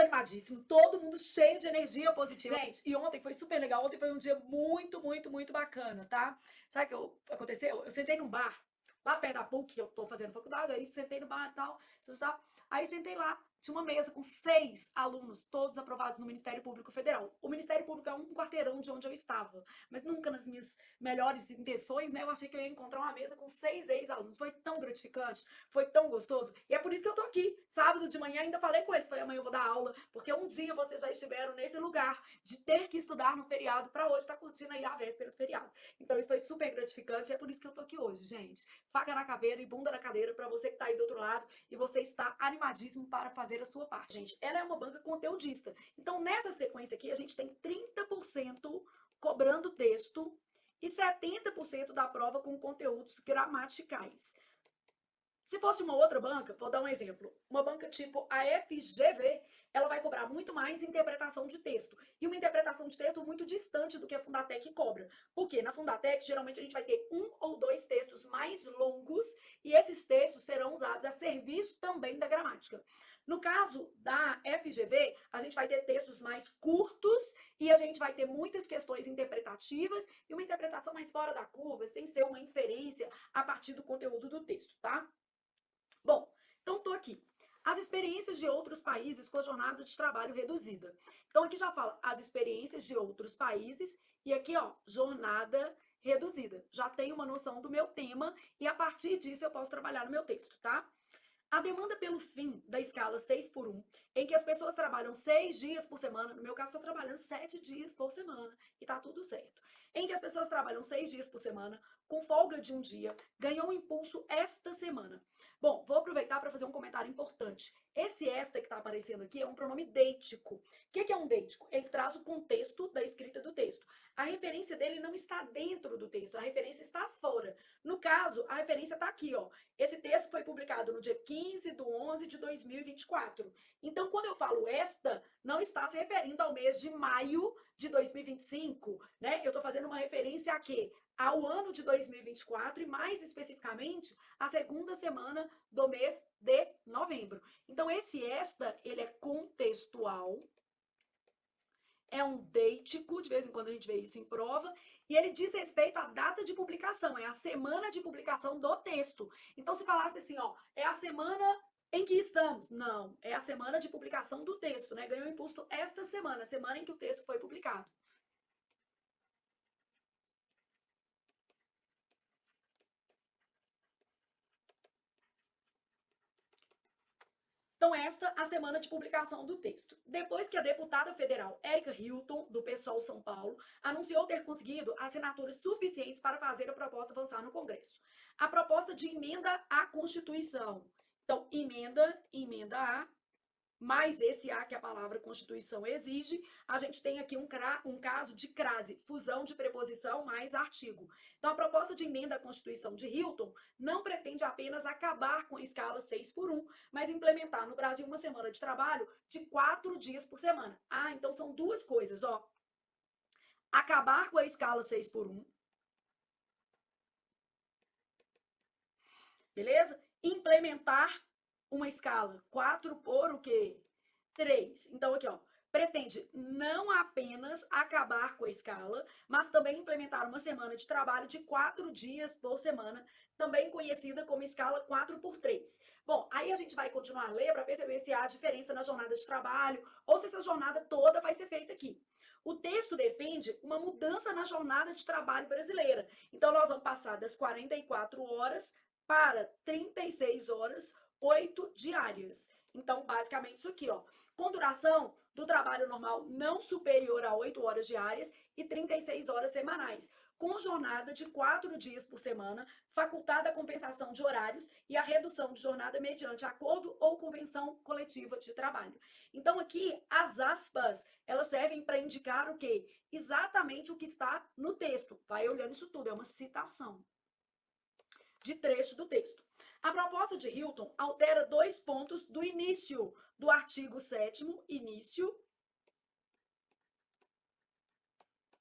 animadíssimo, todo mundo cheio de energia positiva. Gente, e ontem foi super legal, ontem foi um dia muito, muito, muito bacana, tá? Sabe o que aconteceu? Eu sentei num bar, lá perto da PUC, que eu tô fazendo faculdade, aí sentei no bar e tal, aí sentei lá, tinha uma mesa com 6 alunos, todos aprovados no Ministério Público Federal. O Ministério Público é um quarteirão de onde eu estava, mas nunca nas minhas melhores intenções, né, eu achei que eu ia encontrar uma mesa com 6 ex-alunos. Foi tão gratificante, foi tão gostoso, e é por isso que eu tô aqui. Sábado de manhã ainda falei com eles, falei, amanhã eu vou dar aula, porque um dia vocês já estiveram nesse lugar de ter que estudar no feriado para hoje estar curtindo aí a véspera do feriado. Então isso foi super gratificante, e é por isso que eu tô aqui hoje, gente. Faca na caveira e bunda na cadeira para você que tá aí do outro lado e você está animadíssimo para fazer a sua parte. Gente, ela é uma banca conteudista. Então nessa sequência aqui a gente tem 30% cobrando texto e 70% da prova com conteúdos gramaticais. Se fosse uma outra banca, vou dar um exemplo, uma banca tipo a FGV, ela vai cobrar muito mais interpretação de texto. E uma interpretação de texto muito distante do que a Fundatec cobra. Porque na Fundatec, geralmente a gente vai ter 1 ou 2 textos mais longos e esses textos serão usados a serviço também da gramática. No caso da FGV, a gente vai ter textos mais curtos e a gente vai ter muitas questões interpretativas e uma interpretação mais fora da curva, sem ser uma inferência a partir do conteúdo do texto, tá? Bom, então estou aqui. As experiências de outros países com a jornada de trabalho reduzida. Então aqui já fala as experiências de outros países e aqui, ó, jornada reduzida. Já tenho uma noção do meu tema e a partir disso eu posso trabalhar no meu texto, tá? A demanda pelo fim da escala 6 por 1, em que as pessoas trabalham 6 dias por semana, no meu caso estou trabalhando 7 dias por semana e tá tudo certo. Em que as pessoas trabalham 6 dias por semana, com folga de um dia, ganhou um impulso esta semana. Bom, vou aproveitar para fazer um comentário importante. Esse esta que está aparecendo aqui é um pronome deítico. O que é um deítico? Ele traz o contexto da escrita do texto. A referência dele não está dentro do texto, a referência está fora. No caso, a referência está aqui, ó. Esse texto foi publicado no dia 15 de 11 de 2024. Então, quando eu falo esta, não está se referindo ao mês de maio de 2025, né? Eu estou fazendo uma referência a quê? Ao ano de 2024 e, mais especificamente, a segunda semana do mês de novembro. Então, esse esta, ele é contextual, é um deítico, de vez em quando a gente vê isso em prova, e ele diz respeito à data de publicação, é a semana de publicação do texto. Então, se falasse assim, ó, é a semana em que estamos. Não, é a semana de publicação do texto, né? Ganhou impulso esta semana, semana em que o texto foi publicado. Então, esta é a semana de publicação do texto. Depois que a deputada federal Érica Hilton, do PSOL São Paulo, anunciou ter conseguido assinaturas suficientes para fazer a proposta avançar no Congresso. A proposta de emenda à Constituição. Então, emenda a, mais esse A que a palavra Constituição exige, a gente tem aqui um caso de crase, fusão de preposição mais artigo. Então, a proposta de emenda à Constituição de Hilton não pretende apenas acabar com a escala 6 por 1, mas implementar no Brasil uma semana de trabalho de 4 dias por semana. Ah, então são duas coisas, ó. Acabar com a escala 6 por 1, beleza? Implementar uma escala 4 por o quê? 3. Então, aqui, ó, pretende não apenas acabar com a escala, mas também implementar uma semana de trabalho de 4 dias por semana, também conhecida como escala 4 por 3. Bom, aí a gente vai continuar a ler para perceber se há diferença na jornada de trabalho ou se essa jornada toda vai ser feita aqui. O texto defende uma mudança na jornada de trabalho brasileira. Então, nós vamos passar das 44 horas para 36 horas, 8 diárias. Então, basicamente, isso aqui, ó. Com duração do trabalho normal não superior a 8 horas diárias e 36 horas semanais. Com jornada de 4 dias por semana, facultada a compensação de horários e a redução de jornada mediante acordo ou convenção coletiva de trabalho. Então, aqui, as aspas, elas servem para indicar o quê? Exatamente o que está no texto. Vai olhando isso tudo, é uma citação de trecho do texto. A proposta de Hilton altera 2 pontos do início do artigo 7º, início,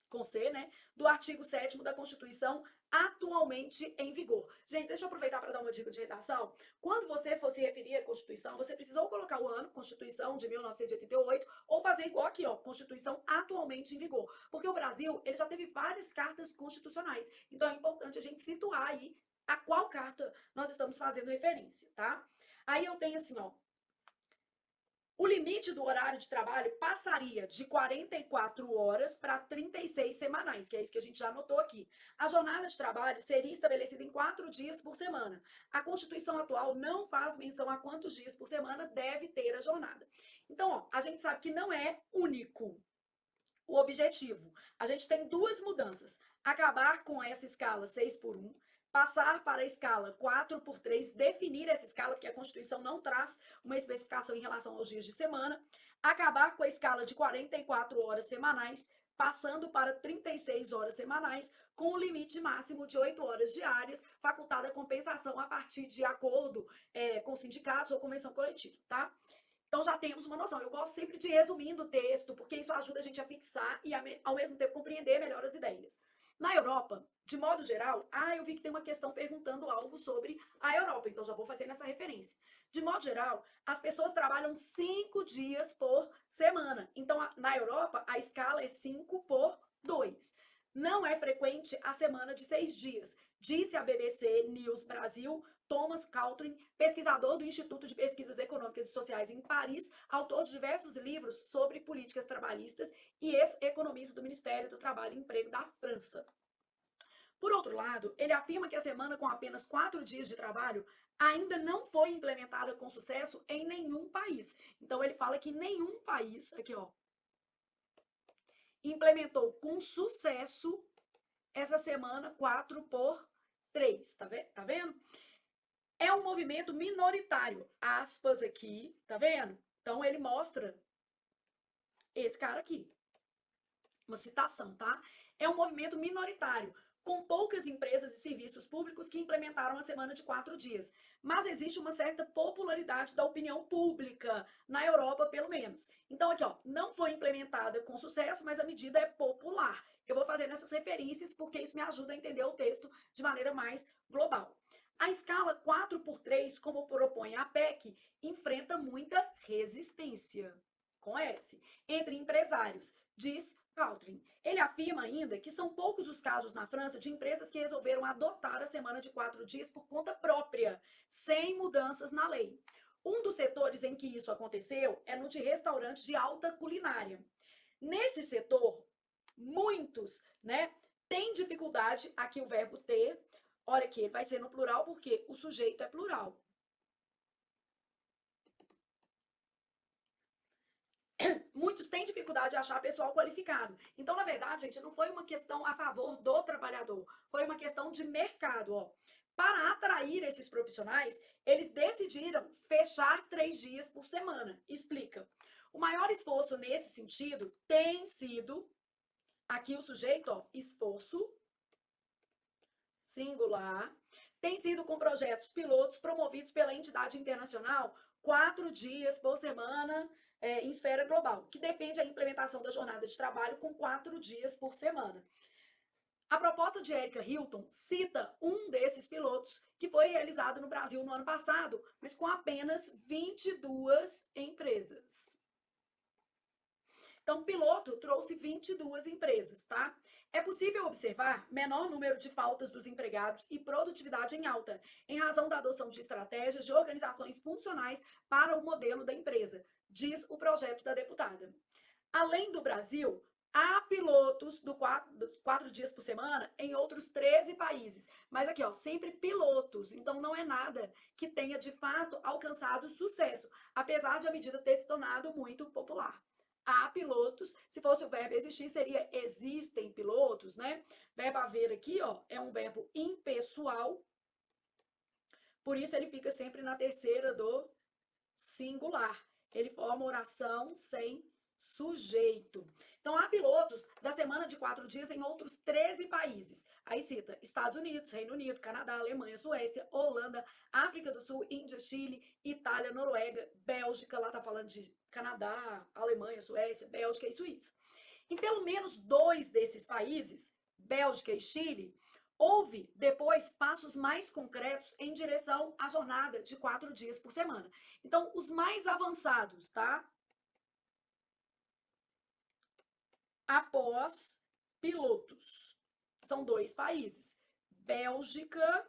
com C, né, do artigo 7º da Constituição atualmente em vigor. Gente, deixa eu aproveitar para dar uma dica de redação. Quando você for se referir à Constituição, você precisou colocar o ano, Constituição de 1988, ou fazer igual aqui, ó, Constituição atualmente em vigor. Porque o Brasil, ele já teve várias cartas constitucionais. Então é importante a gente situar aí a qual carta nós estamos fazendo referência, tá? Aí eu tenho assim, ó, o limite do horário de trabalho passaria de 44 horas para 36 semanais, que é isso que a gente já anotou aqui. A jornada de trabalho seria estabelecida em 4 dias por semana. A Constituição atual não faz menção a quantos dias por semana deve ter a jornada. Então, ó, a gente sabe que não é único o objetivo. A gente tem duas mudanças. Acabar com essa escala 6 por 1, passar para a escala 4 por 3, definir essa escala, porque a Constituição não traz uma especificação em relação aos dias de semana, acabar com a escala de 44 horas semanais, passando para 36 horas semanais, com o limite máximo de 8 horas diárias, facultada a compensação a partir de acordo com sindicatos ou convenção coletiva, tá? Então já temos uma noção. Eu gosto sempre de resumindo o texto, porque isso ajuda a gente a fixar e ao mesmo tempo compreender melhor as ideias. Na Europa, de modo geral, eu vi que tem uma questão perguntando algo sobre a Europa, então já vou fazer nessa referência. De modo geral, as pessoas trabalham 5 dias por semana. Então, na Europa, a escala é 5 por 2. Não é frequente a semana de 6 dias. Disse a BBC News Brasil Thomas Caltrin, pesquisador do Instituto de Pesquisas Econômicas e Sociais em Paris, autor de diversos livros sobre políticas trabalhistas e ex-economista do Ministério do Trabalho e Emprego da França. Por outro lado, ele afirma que a semana com apenas 4 dias de trabalho ainda não foi implementada com sucesso em nenhum país. Então ele fala que nenhum país, aqui ó, implementou com sucesso essa semana 4 por 3, tá vendo? É um movimento minoritário, aspas aqui, tá vendo? Então ele mostra esse cara aqui, uma citação, tá? É um movimento minoritário, com poucas empresas e serviços públicos que implementaram a semana de 4 dias. Mas existe uma certa popularidade da opinião pública, na Europa pelo menos. Então aqui, ó, não foi implementada com sucesso, mas a medida é popular. Eu vou fazer nessas referências porque isso me ajuda a entender o texto de maneira mais global. A escala 4 por 3, como propõe a PEC, enfrenta muita resistência, com S, entre empresários, diz Caltrin. Ele afirma ainda que são poucos os casos na França de empresas que resolveram adotar a semana de 4 dias por conta própria, sem mudanças na lei. Um dos setores em que isso aconteceu é no de restaurantes de alta culinária. Nesse setor, muitos, têm dificuldade, aqui o verbo ter, olha aqui, ele vai ser no plural porque o sujeito é plural. Muitos têm dificuldade de achar pessoal qualificado. Então, na verdade, gente, não foi uma questão a favor do trabalhador, foi uma questão de mercado, ó. Para atrair esses profissionais, eles decidiram fechar 3 dias por semana. Explica. O maior esforço nesse sentido tem sido, aqui o sujeito, ó, esforço, singular, tem sido com projetos pilotos promovidos pela entidade internacional 4 dias por semana em esfera global, que defende a implementação da jornada de trabalho com 4 dias por semana. A proposta de Erika Hilton cita um desses pilotos que foi realizado no Brasil no ano passado, mas com apenas 22 empresas. Então, o piloto trouxe 22 empresas, tá? É possível observar menor número de faltas dos empregados e produtividade em alta, em razão da adoção de estratégias de organizações funcionais para o modelo da empresa, diz o projeto da deputada. Além do Brasil, há pilotos do 4 dias por semana em outros 13 países. Mas aqui, ó, sempre pilotos. Então, não é nada que tenha, de fato, alcançado sucesso, apesar de a medida ter se tornado muito popular. Há pilotos, se fosse o verbo existir, seria existem pilotos, né? Verbo haver aqui, ó, é um verbo impessoal, por isso ele fica sempre na terceira do singular. Ele forma oração sem sujeito. Então, há pilotos da semana de 4 dias em outros 13 países. Aí cita Estados Unidos, Reino Unido, Canadá, Alemanha, Suécia, Holanda, África do Sul, Índia, Chile, Itália, Noruega, Bélgica, lá tá falando de Canadá, Alemanha, Suécia, Bélgica e Suíça. Em pelo menos 2 desses países, Bélgica e Chile, Houve, depois, passos mais concretos em direção à jornada de 4 dias por semana. Então, os mais avançados, tá? Após pilotos. São 2 países, Bélgica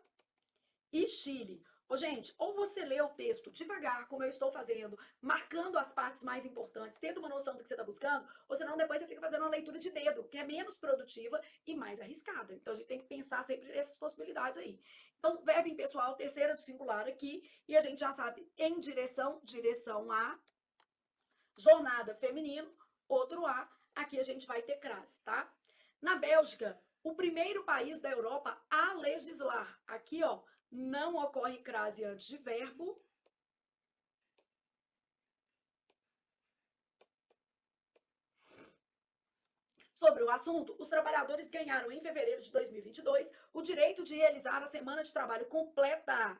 e Chile. Ô, gente, ou você lê o texto devagar, como eu estou fazendo, marcando as partes mais importantes, tendo uma noção do que você está buscando, ou senão depois você fica fazendo uma leitura de dedo, que é menos produtiva e mais arriscada. Então a gente tem que pensar sempre nessas possibilidades aí. Então, verbo impessoal, terceira do singular aqui, e a gente já sabe em direção, direção a, jornada feminino, outro a, aqui a gente vai ter crase, tá? Na Bélgica, o primeiro país da Europa a legislar, aqui ó, não ocorre crase antes de verbo. Sobre o assunto, os trabalhadores ganharam em fevereiro de 2022 o direito de realizar a semana de trabalho completa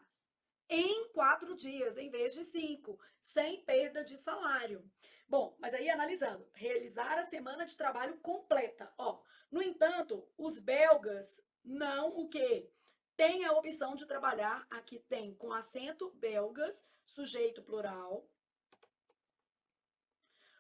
em 4 dias, em vez de 5, sem perda de salário. Bom, mas aí analisando, realizar a semana de trabalho completa. Ó, no entanto, os belgas não o quê? Tem a opção de trabalhar, aqui tem com acento belgas, sujeito plural.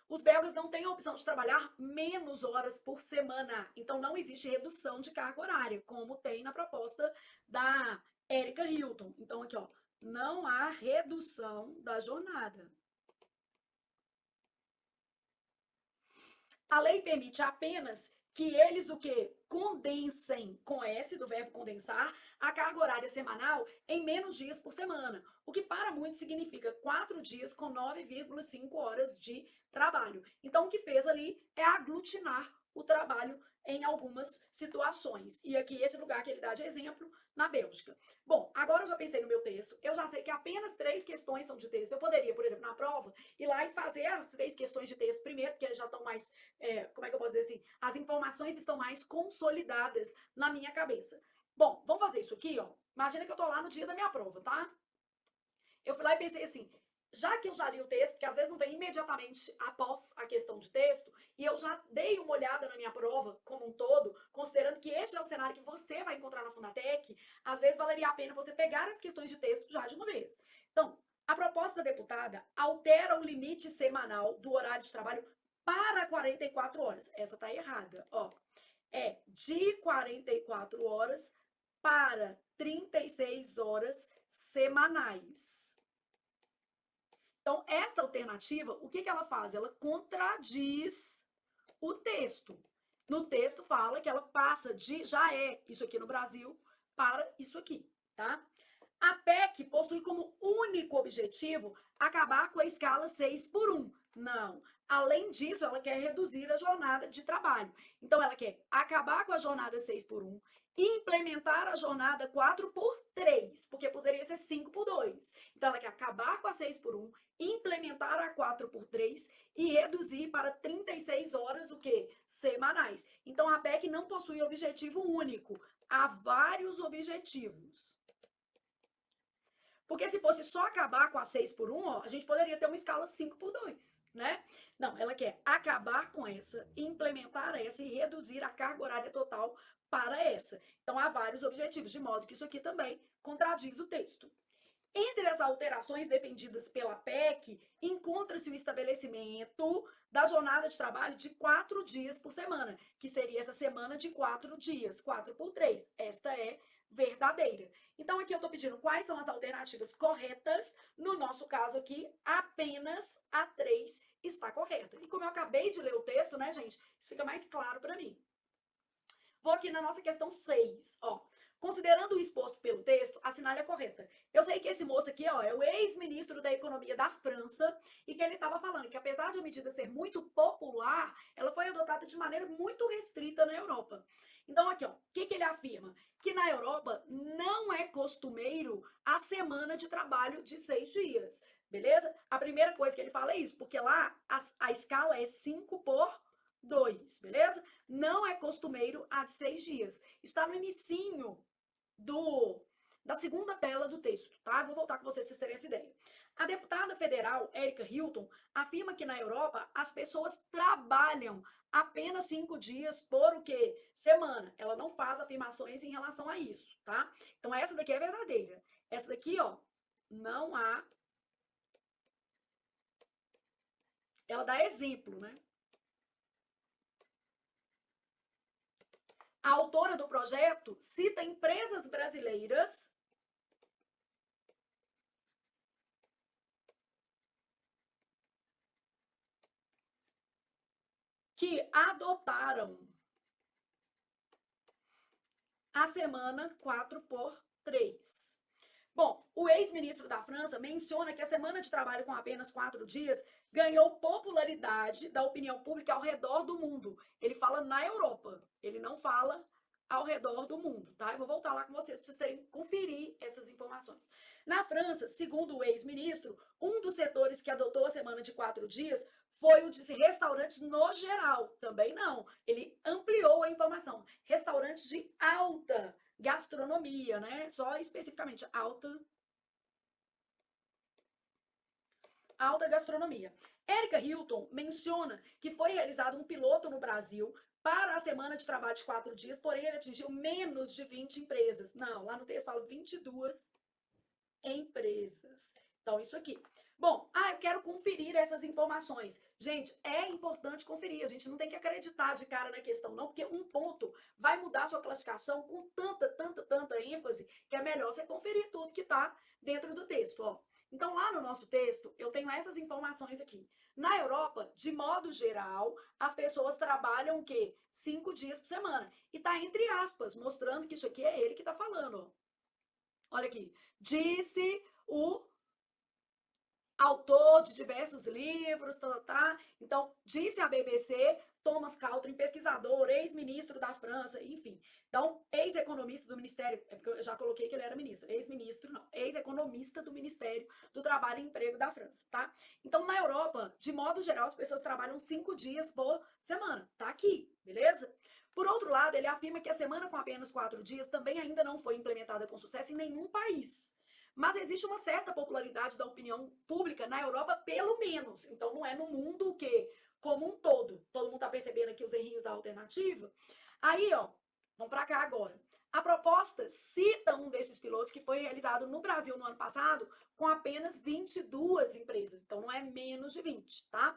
Os belgas não têm a opção de trabalhar menos horas por semana, então não existe redução de carga horária, como tem na proposta da Erika Hilton. Então aqui, ó, não há redução da jornada. A lei permite apenas que eles o que condensem com S do verbo condensar a carga horária semanal em menos dias por semana, o que para muitos significa 4 dias com 9,5 horas de trabalho. Então o que fez ali é aglutinar o trabalho em algumas situações. E aqui esse lugar que ele dá de exemplo na Bélgica. Bom, agora eu já pensei no meu texto, eu já sei que apenas 3 questões são de texto. Eu poderia, por exemplo, na prova, ir lá e fazer as 3 questões de texto primeiro, porque já estão mais, como é que eu posso dizer assim, as informações estão mais consolidadas na minha cabeça. Bom, vamos fazer isso aqui, ó. Imagina que eu tô lá no dia da minha prova, tá? Eu fui lá e pensei assim, já que eu já li o texto, porque às vezes não vem imediatamente após a questão de texto, e eu já dei uma olhada na minha prova como um todo, considerando que este é o cenário que você vai encontrar na Fundatec, às vezes valeria a pena você pegar as questões de texto já de uma vez. Então, a proposta da deputada altera o limite semanal do horário de trabalho para 44 horas. Essa tá errada, ó. É de 44 horas para 36 horas semanais. Então, esta alternativa, o que ela faz? Ela contradiz o texto. No texto fala que ela passa de já é isso aqui no Brasil para isso aqui, tá? A PEC possui como único objetivo acabar com a escala 6 por 1. Não. Além disso, ela quer reduzir a jornada de trabalho. Então, ela quer acabar com a jornada 6 por 1, implementar a jornada 4 por 3, porque poderia ser 5 por 2. Então, ela quer acabar com a 6 por 1, implementar a 4 por 3 e reduzir para 36 horas o quê? Semanais. Então, a PEC não possui objetivo único. Há vários objetivos. Porque se fosse só acabar com a 6 por 1, ó, a gente poderia ter uma escala 5 por 2, né? Não, ela quer acabar com essa, implementar essa e reduzir a carga horária total para essa. Então, há vários objetivos, de modo que isso aqui também contradiz o texto. Entre as alterações defendidas pela PEC, encontra-se o estabelecimento da jornada de trabalho de 4 dias por semana, que seria essa semana de 4 dias, 4 por 3. Esta é verdadeira. Então, aqui eu estou pedindo quais são as alternativas corretas. No nosso caso aqui, apenas a 3 está correta. E como eu acabei de ler o texto, né, gente, isso fica mais claro para mim. Vou aqui na nossa questão 6, ó. Considerando o exposto pelo texto, assinale a correta. Eu sei que esse moço aqui, ó, é o ex-ministro da Economia da França e que ele estava falando que apesar de a medida ser muito popular, ela foi adotada de maneira muito restrita na Europa. Então aqui, ó, o que ele afirma? Que na Europa não é costumeiro a semana de trabalho de 6 dias, beleza? A primeira coisa que ele fala é isso, porque lá a escala é 5 por 2, beleza? Não é costumeiro a de 6 dias. Está no inicinho da segunda tela do texto, tá? Vou voltar com vocês terem essa ideia. A deputada federal, Erika Hilton, afirma que na Europa as pessoas trabalham apenas 5 dias por o quê? Semana. Ela não faz afirmações em relação a isso, tá? Então essa daqui é verdadeira. Essa daqui, ó, não há. Ela dá exemplo, né? A autora do projeto cita empresas brasileiras que adotaram a semana 4x3. Bom, o ex-ministro da França menciona que a semana de trabalho com apenas 4 dias ganhou popularidade da opinião pública ao redor do mundo. Ele fala na Europa, ele não fala ao redor do mundo, tá? Eu vou voltar lá com vocês para vocês terem conferir essas informações. Na França, segundo o ex-ministro, um dos setores que adotou a semana de 4 dias foi o de restaurantes no geral. Também não. Ele ampliou a informação. Restaurantes de alta gastronomia, né? Só especificamente alta gastronomia. Erika Hilton menciona que foi realizado um piloto no Brasil para a semana de trabalho de 4 dias, porém ele atingiu menos de 20 empresas. Não, lá no texto fala 22 empresas. Então, isso aqui. Bom, eu quero conferir essas informações. Gente, é importante conferir. A gente não tem que acreditar de cara na questão, não, porque um ponto vai mudar a sua classificação com tanta ênfase que é melhor você conferir tudo que está dentro do texto, ó. Então, lá no nosso texto, eu tenho essas informações aqui. Na Europa, de modo geral, as pessoas trabalham o quê? 5 dias por semana. E tá entre aspas, mostrando que isso aqui é ele que tá falando, ó. Olha aqui. Disse o autor de diversos livros, tá? Então, disse a BBC Thomas Caltrin, pesquisador, ex-ministro da França, enfim. Então, ex-economista do Ministério, é porque eu já coloquei que ele era ministro, ex-ministro não, ex-economista do Ministério do Trabalho e Emprego da França, tá? Então, na Europa, de modo geral, as pessoas trabalham 5 dias por semana, tá aqui, beleza? Por outro lado, ele afirma que a semana com apenas 4 dias também ainda não foi implementada com sucesso em nenhum país. Mas existe uma certa popularidade da opinião pública na Europa, pelo menos. Então, não é no mundo o quê? Como um todo. Todo mundo está percebendo aqui os errinhos da alternativa? Aí, ó, vamos para cá agora. A proposta cita um desses pilotos que foi realizado no Brasil no ano passado com apenas 22 empresas. Então, não é menos de 20, tá?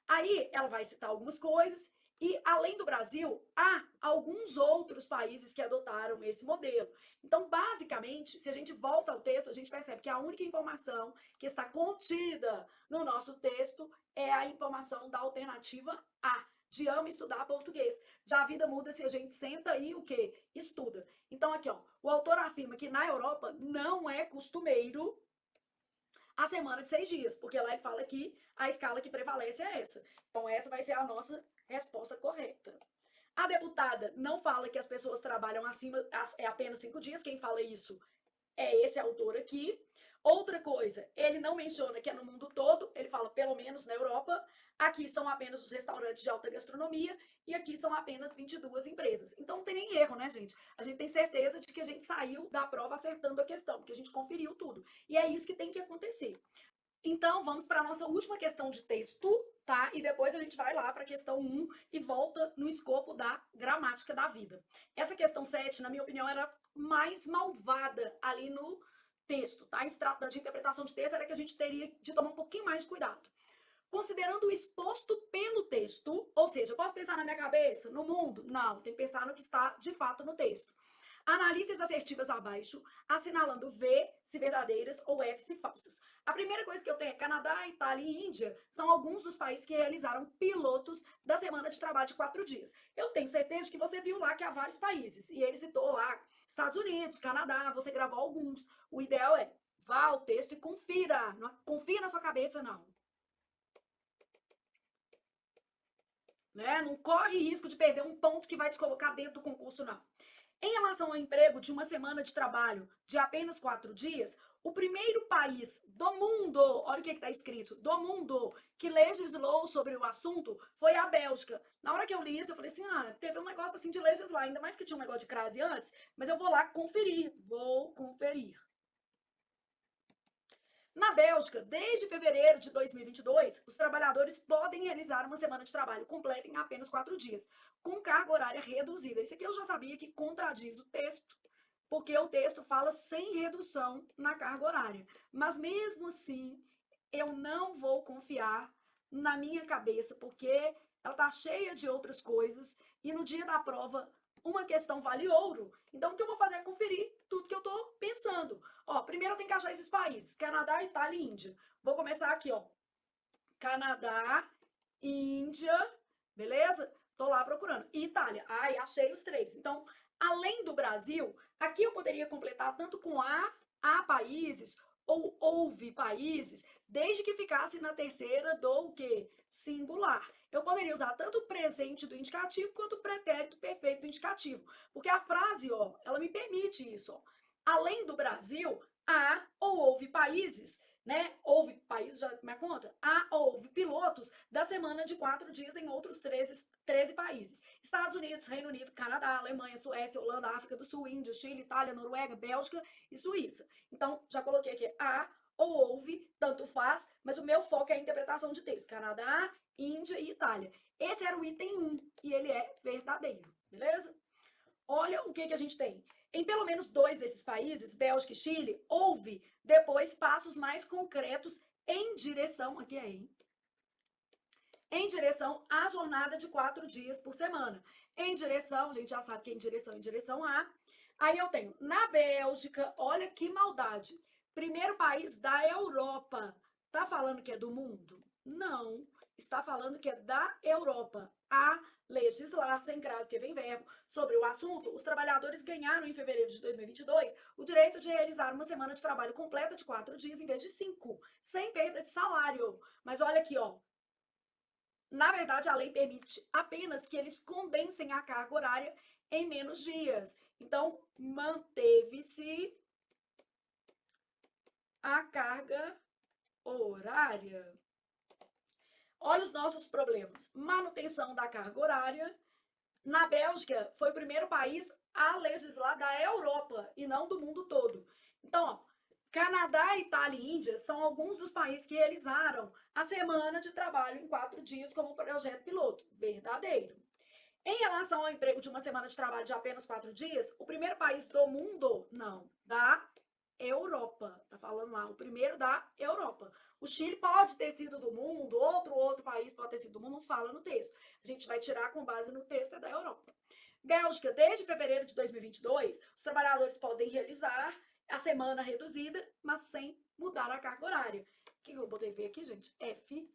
Aí, ela vai citar algumas coisas e, além do Brasil, há alguns outros países que adotaram esse modelo. Então, basicamente, se a gente volta ao texto, a gente percebe que a única informação que está contida no nosso texto é a informação da alternativa A, de amo estudar português. Já a vida muda se a gente senta e o quê? Estuda. Então, aqui, ó, o autor afirma que na Europa não é costumeiro a semana de 6 dias, porque lá ele fala que a escala que prevalece é essa. Então, essa vai ser a nossa resposta correta. A deputada não fala que as pessoas trabalham acima, é apenas 5 dias, quem fala isso é esse autor aqui. Outra coisa, ele não menciona que é no mundo todo, ele fala pelo menos na Europa. Aqui são apenas os restaurantes de alta gastronomia e aqui são apenas 22 empresas. Então não tem nem erro, né, gente? A gente tem certeza de que a gente saiu da prova acertando a questão, porque a gente conferiu tudo. E é isso que tem que acontecer. Então, vamos para a nossa última questão de texto, tá? E depois a gente vai lá para a questão 1 e volta no escopo da gramática da vida. Essa questão 7, na minha opinião, era mais malvada ali no texto, tá? Em se tratando de interpretação de texto, era que a gente teria de tomar um pouquinho mais de cuidado. Considerando o exposto pelo texto, ou seja, eu posso pensar na minha cabeça, no mundo? Não, tem que pensar no que está de fato no texto. Analise as assertivas abaixo, assinalando V se verdadeiras ou F se falsas. A primeira coisa que eu tenho é Canadá, Itália e Índia são alguns dos países que realizaram pilotos da semana de trabalho de 4 dias. Eu tenho certeza de que você viu lá que há vários países, e ele citou lá Estados Unidos, Canadá, você gravou alguns. O ideal é vá ao texto e confira, não confia na sua cabeça não. Né? Não corre risco de perder um ponto que vai te colocar dentro do concurso não. Em relação ao emprego de uma semana de trabalho de apenas 4 dias, o primeiro país do mundo, olha o que está escrito, do mundo, que legislou sobre o assunto foi a Bélgica. Na hora que eu li isso, eu falei assim, teve um negócio assim de legislar, ainda mais que tinha um negócio de crase antes, mas eu vou lá conferir, vou conferir. Na Bélgica, desde fevereiro de 2022, os trabalhadores podem realizar uma semana de trabalho completa em apenas 4 dias, com carga horária reduzida. Isso aqui eu já sabia que contradiz o texto, porque o texto fala sem redução na carga horária. Mas mesmo assim, eu não vou confiar na minha cabeça, porque ela está cheia de outras coisas e no dia da prova uma questão vale ouro. Então, o que eu vou fazer é conferir tudo que eu estou pensando. Ó, primeiro eu tenho que achar esses países: Canadá, Itália e Índia. Vou começar aqui, ó. Canadá, Índia, beleza? Tô lá procurando. E Itália. Ai, achei os 3. Então, além do Brasil, aqui eu poderia completar tanto com há países ou houve países, desde que ficasse na terceira do o quê? Singular. Eu poderia usar tanto o presente do indicativo quanto o pretérito perfeito do indicativo. Porque a frase, ó, ela me permite isso, ó. Além do Brasil, há ou houve países, né? Houve países, já me conta? Há ou houve pilotos da semana de 4 dias em outros 13 países. Estados Unidos, Reino Unido, Canadá, Alemanha, Suécia, Holanda, África do Sul, Índia, Chile, Itália, Noruega, Bélgica e Suíça. Então, já coloquei aqui há ou houve, tanto faz, mas o meu foco é a interpretação de texto. Canadá, Índia e Itália. Esse era o item 1 e ele é verdadeiro, beleza? Olha o que a gente tem. Em pelo menos 2 desses países, Bélgica e Chile, houve depois passos mais concretos em direção, aqui é em direção à jornada de 4 dias por semana. Em direção, a gente já sabe que é em direção a. Aí eu tenho, na Bélgica, olha que maldade. Primeiro país da Europa. Tá falando que é do mundo? Não. Está falando que é da Europa. A legislar, sem crase, que vem verbo, sobre o assunto, os trabalhadores ganharam em fevereiro de 2022 o direito de realizar uma semana de trabalho completa de 4 dias em vez de 5, sem perda de salário. Mas olha aqui, ó. Na verdade, a lei permite apenas que eles condensem a carga horária em menos dias. Então, manteve-se a carga horária. Olha os nossos problemas. Manutenção da carga horária. Na Bélgica, foi o primeiro país a legislar da Europa e não do mundo todo. Então, ó, Canadá, Itália e Índia são alguns dos países que realizaram a semana de trabalho em 4 dias como projeto piloto. Verdadeiro. Em relação ao emprego de uma semana de trabalho de apenas 4 dias, o primeiro país do mundo, não, da Europa. Tá falando lá, o primeiro da Europa. O Chile pode ter sido do mundo, outro país pode ter sido do mundo, não fala no texto. A gente vai tirar com base no texto, é da Europa. Bélgica, desde fevereiro de 2022, os trabalhadores podem realizar a semana reduzida, mas sem mudar a carga horária. O que eu botei ver aqui, gente? F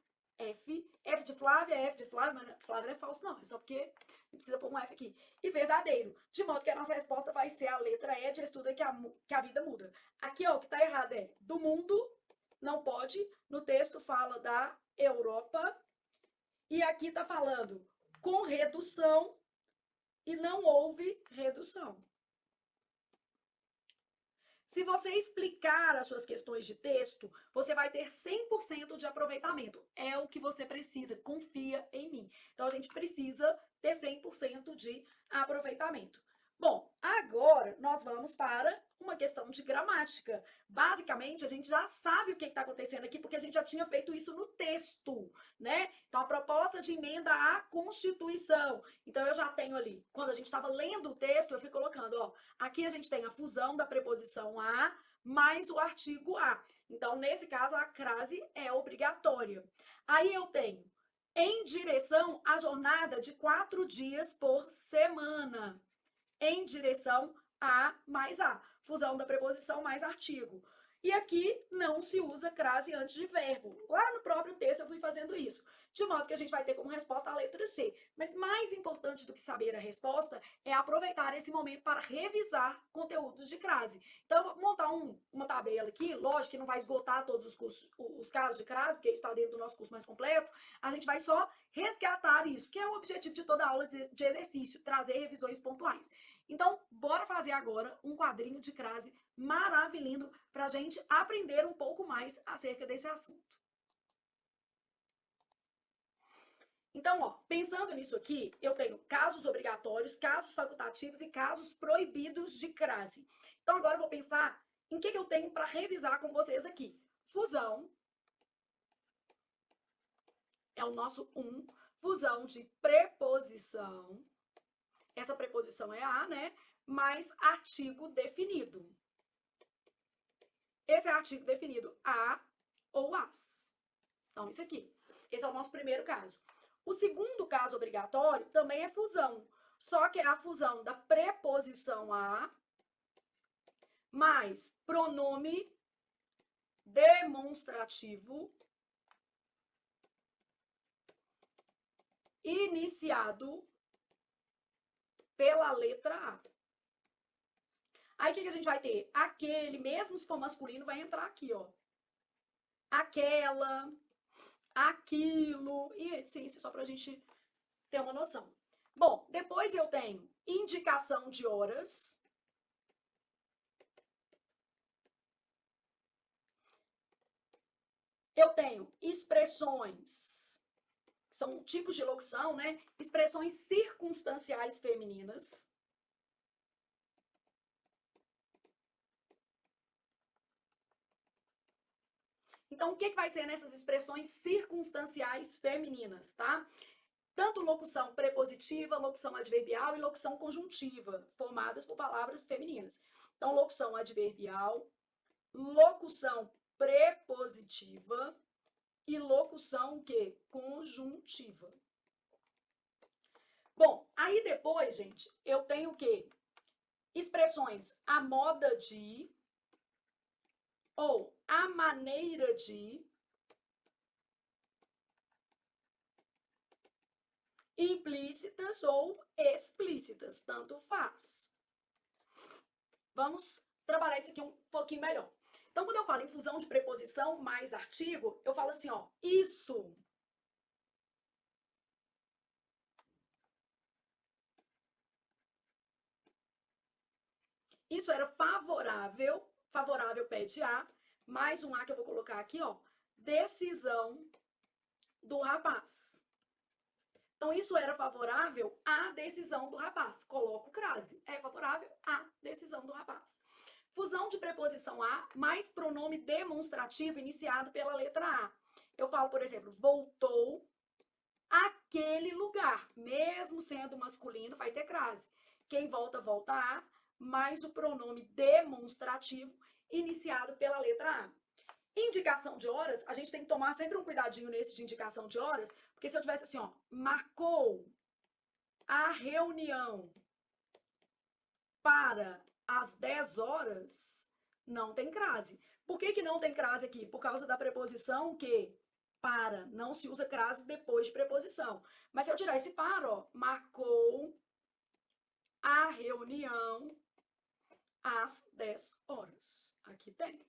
de Flávia, mas Flávia não é falso, não. É só porque precisa pôr um F aqui. E verdadeiro. De modo que a nossa resposta vai ser a letra E de estuda que a vida muda. Aqui, ó, o que tá errado é do mundo, não pode. No texto fala da Europa. E aqui tá falando com redução e não houve redução. Se você explicar as suas questões de texto, você vai ter 100% de aproveitamento. É o que você precisa, confia em mim. Então, a gente precisa ter 100% de aproveitamento. Bom, agora nós vamos para uma questão de gramática. Basicamente, a gente já sabe o que está acontecendo aqui, porque a gente já tinha feito isso no texto, né? Então, a proposta de emenda à Constituição. Então, eu já tenho ali, quando a gente estava lendo o texto, eu fui colocando, ó, aqui a gente tem a fusão da preposição a mais o artigo a. Então, nesse caso, a crase é obrigatória. Aí eu tenho em direção à jornada de 4 dias por semana. Em direção a mais a. Fusão da preposição mais artigo. E aqui não se usa crase antes de verbo. Lá no próprio texto eu fui fazendo isso. De modo que a gente vai ter como resposta a letra C. Mas mais importante do que saber a resposta é aproveitar esse momento para revisar conteúdos de crase. Então, eu vou montar uma tabela aqui. Lógico que não vai esgotar todos os casos de crase, porque isso está dentro do nosso curso mais completo. A gente vai só resgatar isso, que é o objetivo de toda aula de exercício, trazer revisões pontuais. Então, bora fazer agora um quadrinho de crase maravilhoso para a gente aprender um pouco mais acerca desse assunto. Então, ó, pensando nisso aqui, eu tenho casos obrigatórios, casos facultativos e casos proibidos de crase. Então, agora eu vou pensar em que eu tenho para revisar com vocês aqui. Fusão é o nosso 1. Fusão de preposição. Essa preposição é a, né? Mais artigo definido. Esse é artigo definido a ou as. Então, isso aqui. Esse é o nosso primeiro caso. O segundo caso obrigatório também é fusão, só que é a fusão da preposição a mais pronome demonstrativo iniciado pela letra A. Aí o que a gente vai ter? Aquele, mesmo se for masculino, vai entrar aqui, ó. Aquela, aquilo, e reticência, só para a gente ter uma noção. Bom, depois eu tenho indicação de horas. Eu tenho expressões, são tipos de locução, né? Expressões circunstanciais femininas. Então, o que vai ser nessas expressões circunstanciais femininas, tá? Tanto locução prepositiva, locução adverbial e locução conjuntiva, formadas por palavras femininas. Então, locução adverbial, locução prepositiva e locução que? Conjuntiva. Bom, aí depois, gente, eu tenho o quê? Expressões a moda de ou a maneira de, implícitas ou explícitas, tanto faz. Vamos trabalhar isso aqui um pouquinho melhor. Então, quando eu falo em fusão de preposição mais artigo, eu falo assim, ó, isso. Isso era favorável, favorável pede A, mais um A que eu vou colocar aqui, ó, decisão do rapaz. Então, isso era favorável à decisão do rapaz. Coloco crase. É favorável à decisão do rapaz. Fusão de preposição a mais pronome demonstrativo iniciado pela letra A. Eu falo, por exemplo, voltou àquele lugar. Mesmo sendo masculino, vai ter crase. Quem volta, volta a, mais o pronome demonstrativo iniciado pela letra A. Indicação de horas, a gente tem que tomar sempre um cuidadinho nesse de indicação de horas, porque se eu tivesse assim, ó, marcou a reunião para as 10 horas, não tem crase. Por que não tem crase aqui? Por causa da preposição que para, não se usa crase depois de preposição. Mas se eu tirar esse para, ó, marcou a reunião às 10 horas. Aqui tem.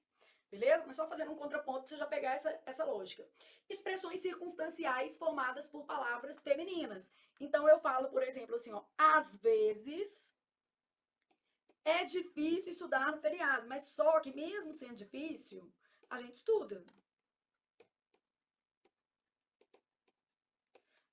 Beleza? Mas só fazendo um contraponto para você já pegar essa lógica. Expressões circunstanciais formadas por palavras femininas. Então, eu falo, por exemplo, assim, ó, às vezes é difícil estudar no feriado, mas só que mesmo sendo difícil, a gente estuda.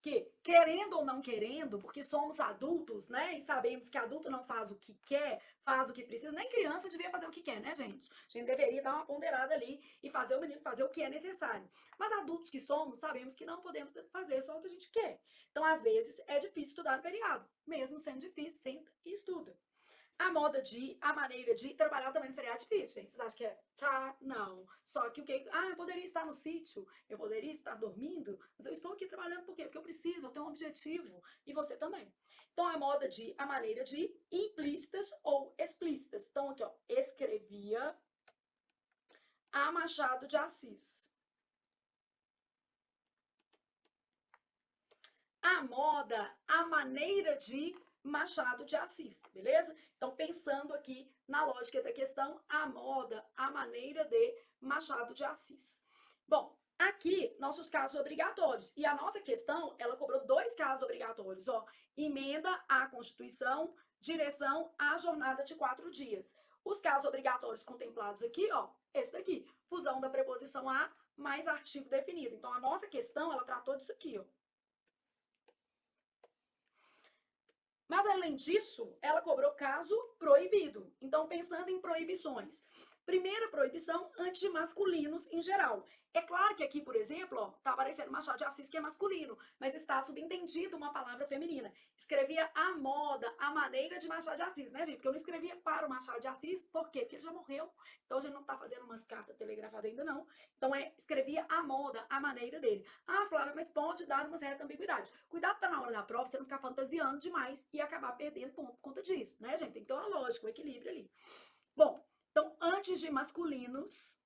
Que, querendo ou não querendo, porque somos adultos, né? E sabemos que adulto não faz o que quer, faz o que precisa. Nem criança devia fazer o que quer, né, gente? A gente deveria dar uma ponderada ali e fazer o menino fazer o que é necessário. Mas adultos que somos, sabemos que não podemos fazer só o que a gente quer. Então, às vezes, é difícil estudar no feriado. Mesmo sendo difícil, senta e estuda. A moda de, a maneira de trabalhar também no feriado é difícil, gente. Vocês acham que é? Tá, não. Só que o que? Ah, eu poderia estar no sítio, eu poderia estar dormindo, mas eu estou aqui trabalhando por quê? Porque eu preciso, eu tenho um objetivo. E você também. Então, a moda de, a maneira de, implícitas ou explícitas. Então, aqui, ó, escrevia a Machado de Assis. A moda, a maneira de Machado de Assis, beleza? Então, pensando aqui na lógica da questão, a moda, a maneira de Machado de Assis. Bom, aqui, nossos casos obrigatórios. E a nossa questão, ela cobrou 2 casos obrigatórios, ó. Emenda à Constituição direção à jornada de 4 dias. Os casos obrigatórios contemplados aqui, ó, esse daqui, fusão da preposição a mais artigo definido. Então, a nossa questão, ela tratou disso aqui, ó. Mas, além disso, ela cobrou caso proibido. Então, pensando em proibições. Primeira proibição, antes de masculinos em geral. É claro que aqui, por exemplo, ó, tá aparecendo Machado de Assis, que é masculino, mas está subentendido uma palavra feminina. Escrevia a moda, a maneira de Machado de Assis, né, gente? Porque eu não escrevia para o Machado de Assis, por quê? Porque ele já morreu. Então, a gente não tá fazendo umas cartas telegrafadas ainda, não. Então, escrevia a moda, a maneira dele. Ah, Flávia, mas pode dar uma certa ambiguidade. Cuidado para na hora da prova você não ficar fantasiando demais e acabar perdendo ponto por conta disso, né, gente? Tem que ter uma lógica, um equilíbrio ali. Bom, então, antes de masculinos,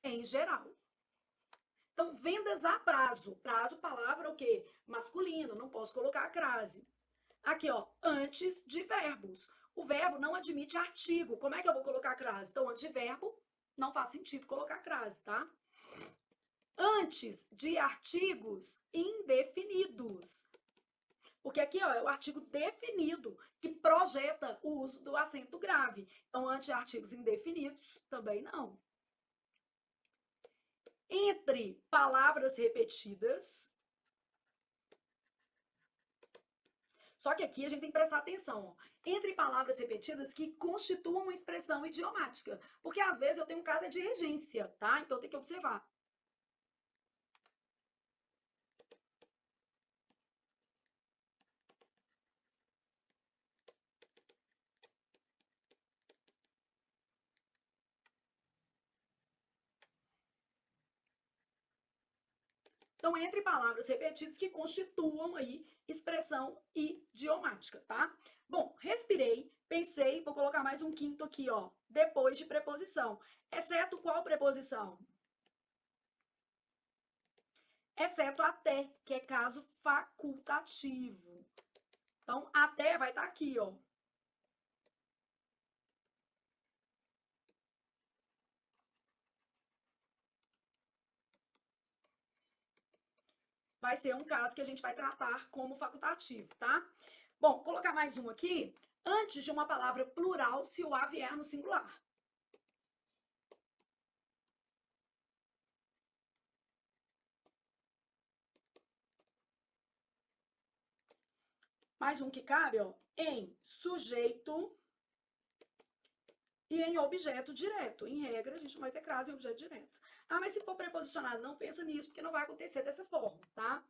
em geral. Então, vendas a prazo. Prazo, palavra o quê? Masculino, não posso colocar a crase. Aqui, ó, antes de verbos. O verbo não admite artigo. Como é que eu vou colocar a crase? Então, antes de verbo, não faz sentido colocar a crase, tá? Antes de artigos indefinidos. Porque aqui, ó, é o artigo definido que projeta o uso do acento grave. Então, antes de artigos indefinidos, também não. Entre palavras repetidas. Só que aqui a gente tem que prestar atenção, ó. Entre palavras repetidas que constituam uma expressão idiomática. Porque às vezes eu tenho um caso de regência, tá? Então tem que observar. Então, entre palavras repetidas que constituam aí expressão idiomática, tá? Bom, respirei, pensei, vou colocar mais um quinto aqui, ó, depois de preposição. Exceto qual preposição? Exceto até, que é caso facultativo. Então, até vai estar aqui, ó. Vai ser um caso que a gente vai tratar como facultativo, tá? Bom, colocar mais um aqui. Antes de uma palavra plural, se o a vier no singular. Mais um que cabe, ó, em sujeito e em objeto direto. Em regra, a gente não vai ter crase em objeto direto. Ah, mas se for preposicionado, não pensa nisso, porque não vai acontecer dessa forma, tá?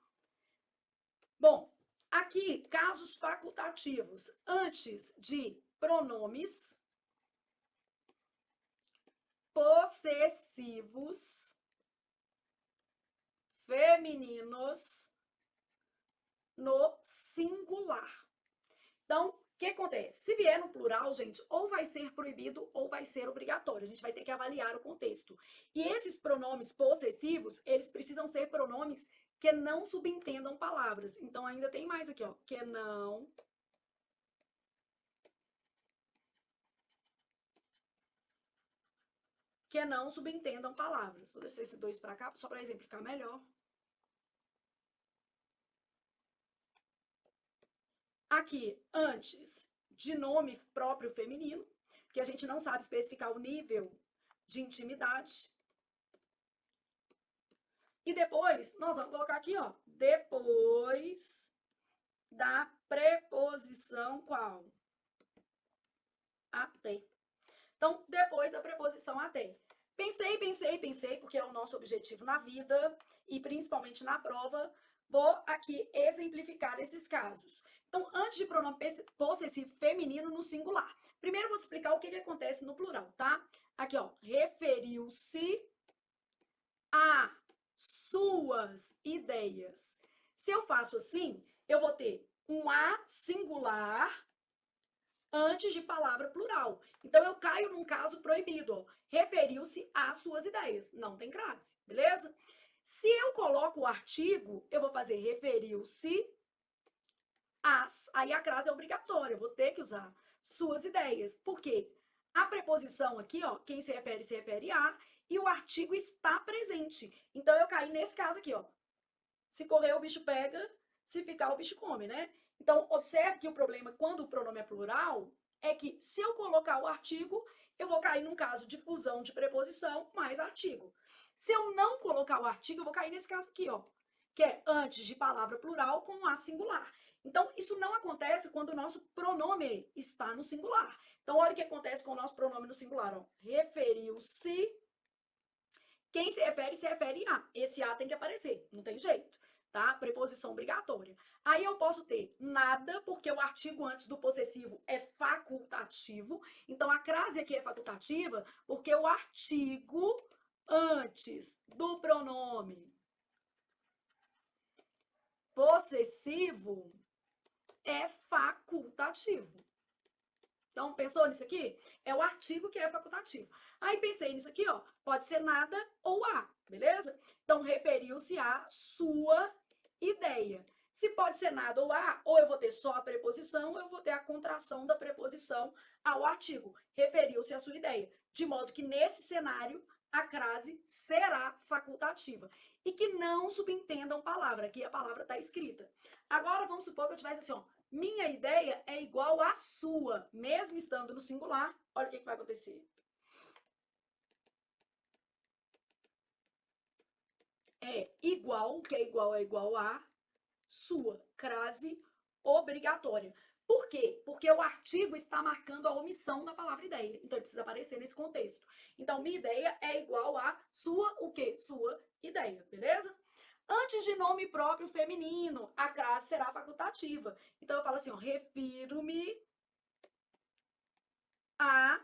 Bom, aqui, casos facultativos. Antes de pronomes possessivos femininos no singular. Então, o que acontece? Se vier no plural, gente, ou vai ser proibido ou vai ser obrigatório. A gente vai ter que avaliar o contexto. E esses pronomes possessivos, eles precisam ser pronomes que não subentendam palavras. Então, ainda tem mais aqui, ó. Que não subentendam palavras. Vou deixar esses dois para cá, só para exemplificar melhor. Aqui, antes de nome próprio feminino, que a gente não sabe especificar o nível de intimidade. E depois, nós vamos colocar aqui, ó, depois da preposição qual? Até. Então, depois da preposição até. Pensei, porque é o nosso objetivo na vida e principalmente na prova, vou aqui exemplificar esses casos. Então, antes de pronome possessivo feminino no singular. Primeiro eu vou te explicar o que acontece no plural, tá? Aqui, ó, referiu-se a suas ideias. Se eu faço assim, eu vou ter um a singular antes de palavra plural. Então, eu caio num caso proibido. Referiu-se às suas ideias. Não tem crase, beleza? Se eu coloco o artigo, eu vou fazer referiu-se às. Aí a crase é obrigatória. Eu vou ter que usar suas ideias. Por quê? A preposição aqui, ó, quem se refere a, e o artigo está presente. Então, eu caí nesse caso aqui, ó. Se correr, o bicho pega. se ficar o bicho come, né? Então, observe que o problema quando o pronome é plural é que se eu colocar o artigo, eu vou cair num caso de fusão de preposição mais artigo. Se eu não colocar o artigo, eu vou cair nesse caso aqui, ó, que é antes de palavra plural com a singular. Então, isso não acontece quando o nosso pronome está no singular. Então, olha o que acontece com o nosso pronome no singular, ó. Referiu-se. Quem se refere a. Esse a tem que aparecer, não tem jeito, tá? Preposição obrigatória. Aí eu posso ter nada, porque o artigo antes do possessivo é facultativo. Então, a crase aqui é facultativa, porque o artigo antes do pronome possessivo é facultativo. Então, pensou nisso aqui? É o artigo que é facultativo. Aí pensei nisso aqui, ó. Pode ser nada ou a, beleza? Então, referiu-se à sua ideia. Se pode ser nada ou a, ou eu vou ter só a preposição, ou eu vou ter a contração da preposição ao artigo. Referiu-se à sua ideia. De modo que, nesse cenário, a crase será facultativa. E que não subentendam palavra, aqui a palavra está escrita. Agora, vamos supor que eu tivesse assim, ó. Minha ideia é igual à sua, mesmo estando no singular. Olha o que vai acontecer. É igual, o que é igual a sua, crase obrigatória. Por quê? Porque o artigo está marcando a omissão da palavra ideia. Então, ele precisa aparecer nesse contexto. Então, minha ideia é igual a sua, o quê? Sua ideia, beleza? Antes de nome próprio feminino, a crase será facultativa. Então, eu falo assim, ó, refiro-me a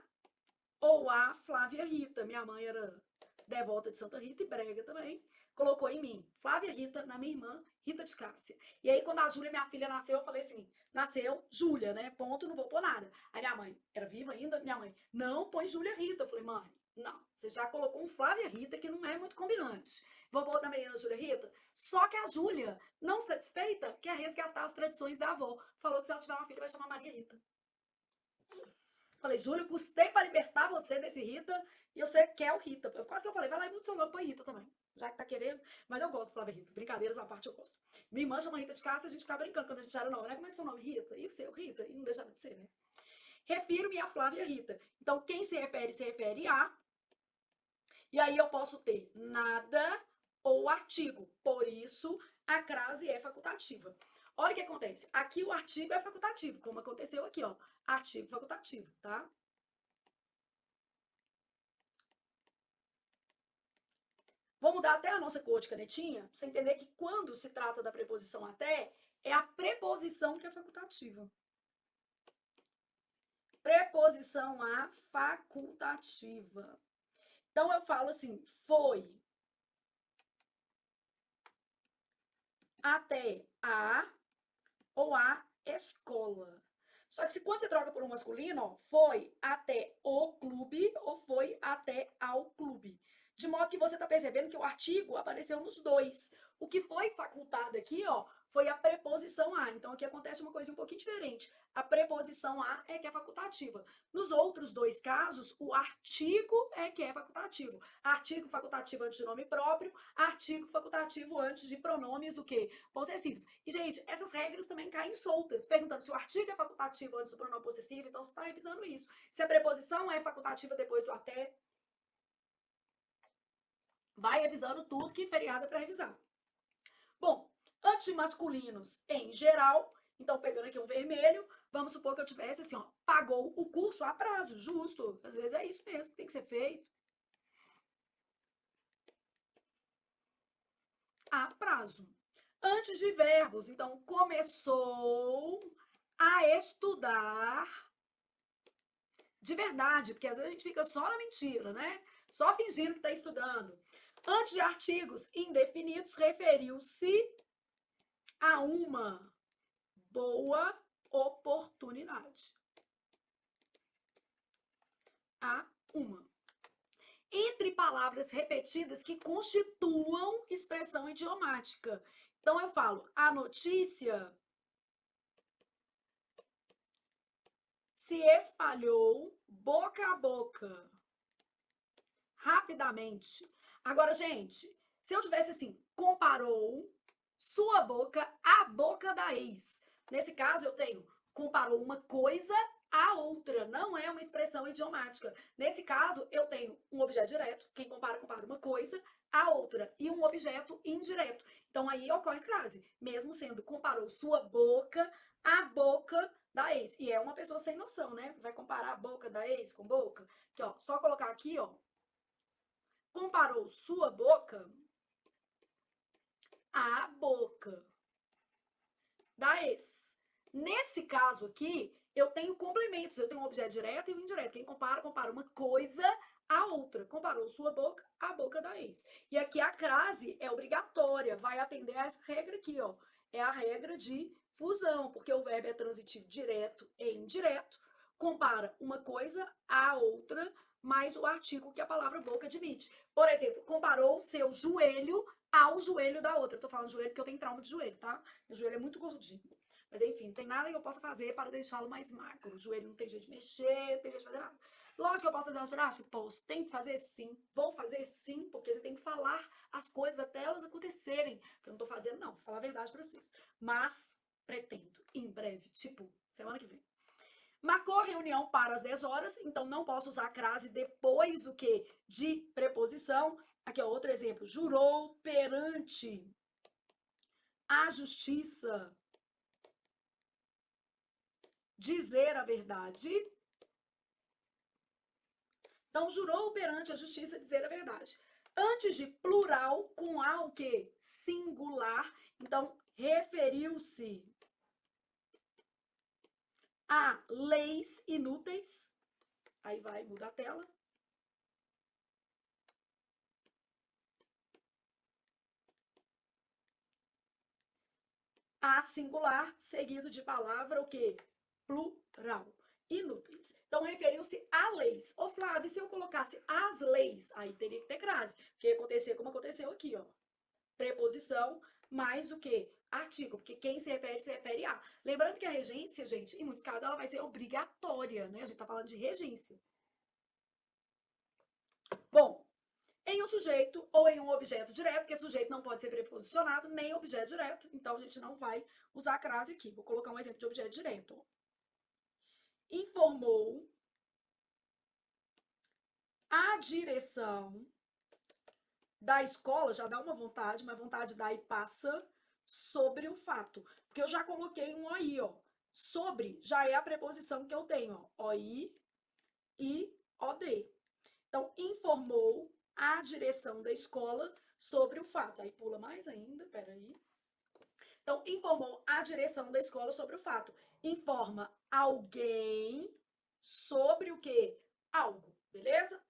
ou a Flávia Rita. Minha mãe era devota de Santa Rita e brega também. Colocou em mim, Flávia Rita, na minha irmã, Rita de Cássia. E aí, quando a Júlia, minha filha, nasceu, eu falei assim, nasceu Júlia, né? Ponto, não vou pôr nada. Aí minha mãe, era viva ainda? Minha mãe, não, põe Júlia Rita. Eu falei, mãe, não, você já colocou um Flávia Rita que não é muito combinante. Vou pôr na menina Júlia Rita? Só que a Júlia, não satisfeita, quer resgatar as tradições da avó. Falou que se ela tiver uma filha, vai chamar Maria Rita. Falei, Júlio, custei para libertar você desse Rita e você quer o Rita. Quase que eu falei, vai lá e muda o seu nome, põe Rita também. Já que tá querendo. Mas eu gosto de Flávia Rita. Brincadeiras à parte, eu gosto. Minha irmã chama Rita de Cássia, a gente fica brincando quando a gente era nova, né? Como é que é seu nome? Rita? E o seu? Rita? E não deixava de ser, né? Refiro-me a Flávia Rita. Então, quem se refere a. E aí eu posso ter nada ou artigo. Por isso, a crase é facultativa. Olha o que acontece. Aqui o artigo é facultativo, como aconteceu aqui, ó. Artigo facultativo, tá? Vou mudar até a nossa cor de canetinha, para você entender que quando se trata da preposição até, é a preposição que é facultativa. Preposição a facultativa. Então, eu falo assim, foi até a ou a escola. Só que quando você troca por um masculino, ó, foi até o clube ou foi até ao clube. De modo que você está percebendo que o artigo apareceu nos dois. O que foi facultado aqui, ó, foi a preposição a. Então aqui acontece uma coisa um pouquinho diferente. A preposição a é que é facultativa. Nos outros dois casos, o artigo é que é facultativo. Artigo facultativo antes de nome próprio, artigo facultativo antes de pronomes o quê? Possessivos. E, gente, essas regras também caem soltas, perguntando se o artigo é facultativo antes do pronome possessivo, então você está revisando isso. Se a preposição é facultativa depois do até, vai revisando tudo que feriado é para revisar. Bom, antimasculinos em geral, então pegando aqui um vermelho, vamos supor que eu tivesse assim, ó, pagou o curso a prazo, justo. Às vezes é isso mesmo que tem que ser feito. A prazo. Antes de verbos, então começou a estudar de verdade, porque às vezes a gente fica só na mentira, né? Só fingindo que está estudando. Antes de artigos indefinidos, referiu-se a uma boa oportunidade. A uma. Entre palavras repetidas que constituam expressão idiomática. Então eu falo, a notícia se espalhou boca a boca, rapidamente. Agora, gente, se eu tivesse assim, comparou, sua boca à boca da ex. Nesse caso, eu tenho comparou uma coisa a outra, não é uma expressão idiomática. Nesse caso, eu tenho um objeto direto, quem compara, compara uma coisa a outra, e um objeto indireto. Então aí ocorre crase, mesmo sendo comparou sua boca à boca da ex. E é uma pessoa sem noção, né? Vai comparar a boca da ex com boca? Aqui, ó, só colocar aqui, ó. Comparou sua boca à boca da ex. Nesse caso aqui, eu tenho complementos, eu tenho um objeto direto e um indireto. Quem compara, compara uma coisa a outra. Comparou sua boca à boca da ex. E aqui a crase é obrigatória, vai atender a essa regra aqui, ó. É a regra de fusão, porque o verbo é transitivo direto e indireto. Compara uma coisa à outra, mais o artigo que a palavra boca admite. Por exemplo, comparou o seu joelho ao joelho da outra. Eu tô falando joelho porque eu tenho trauma de joelho, tá? Meu joelho é muito gordinho. Mas enfim, não tem nada que eu possa fazer para deixá-lo mais magro. O joelho não tem jeito de mexer, não tem jeito de fazer nada. Lógico que eu posso fazer uma ginástica? Posso. Tem que fazer sim. Vou fazer sim, porque você tem que falar as coisas até elas acontecerem. Que eu não tô fazendo, não. Vou falar a verdade para vocês. Mas pretendo, em breve, tipo, semana que vem. Marcou a reunião para as 10 horas, então não posso usar a crase depois o que? De preposição. Aqui, ó, outro exemplo. Jurou perante a justiça dizer a verdade. Então, jurou perante a justiça dizer a verdade. Antes de plural, com A o quê? Singular. Então, referiu-se a leis inúteis. Aí vai, muda a tela. A singular, seguido de palavra o quê? Plural. Inúteis. Então, referiu-se a leis. Ô, Flávio, se eu colocasse as leis, aí teria que ter crase. Porque ia acontecer como aconteceu aqui, ó. Preposição mais o quê? Artigo, porque quem se refere a. Lembrando que a regência, gente, em muitos casos, ela vai ser obrigatória, né? A gente tá falando de regência. Bom, em um sujeito ou em um objeto direto, porque sujeito não pode ser preposicionado, nem objeto direto, então a gente não vai usar a crase aqui. Vou colocar um exemplo de objeto direto. Informou a direção da escola, já dá uma vontade, mas vontade dá e passa, sobre o fato. Porque eu já coloquei um aí, ó. Sobre já é a preposição que eu tenho, ó. OI e OD. Então, informou a direção da escola sobre o fato. Aí pula mais ainda, peraí. Então, informou a direção da escola sobre o fato. Informa alguém sobre o quê? Algo, beleza?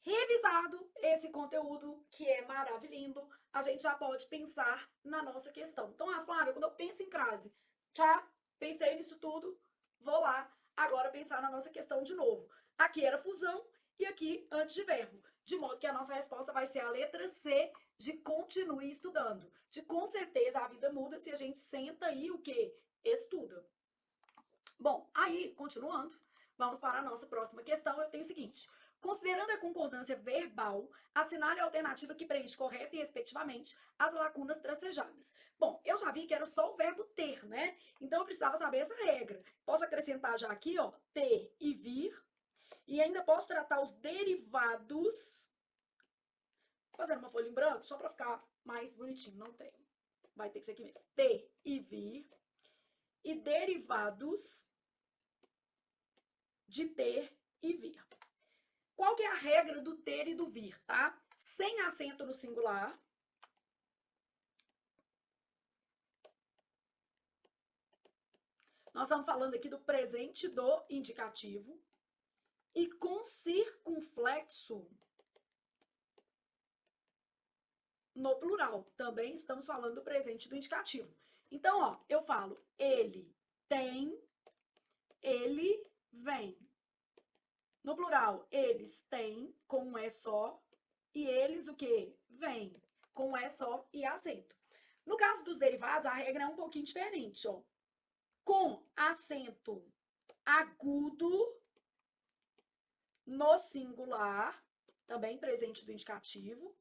Revisado esse conteúdo, que é maravilhoso, a gente já pode pensar na nossa questão. Então, Flávia, quando eu penso em crase, já pensei nisso tudo, vou lá agora pensar na nossa questão de novo. Aqui era fusão e aqui antes de verbo. De modo que a nossa resposta vai ser a letra C de continue estudando. De com certeza a vida muda se a gente senta e o quê? Estuda. Bom, aí, continuando, vamos para a nossa próxima questão. Eu tenho o seguinte: considerando a concordância verbal, assinale a alternativa que preenche correta e respectivamente as lacunas tracejadas. Bom, eu já vi que era só o verbo ter, né? Então eu precisava saber essa regra. Posso acrescentar já aqui, ó, ter e vir. E ainda posso tratar os derivados. Fazendo uma folha em branco, só para ficar mais bonitinho. Não tem. Vai ter que ser aqui mesmo. Ter e vir. E derivados de ter e vir. Qual que é a regra do ter e do vir, tá? Sem acento no singular. Nós estamos falando aqui do presente do indicativo. E com circunflexo no plural. Também estamos falando do presente do indicativo. Então, ó, eu falo ele tem, ele vem. No plural, eles têm, com um é só, e eles o quê? Vêm, com um é só e acento. No caso dos derivados, a regra é um pouquinho diferente, ó. Com acento agudo no singular, também presente do indicativo,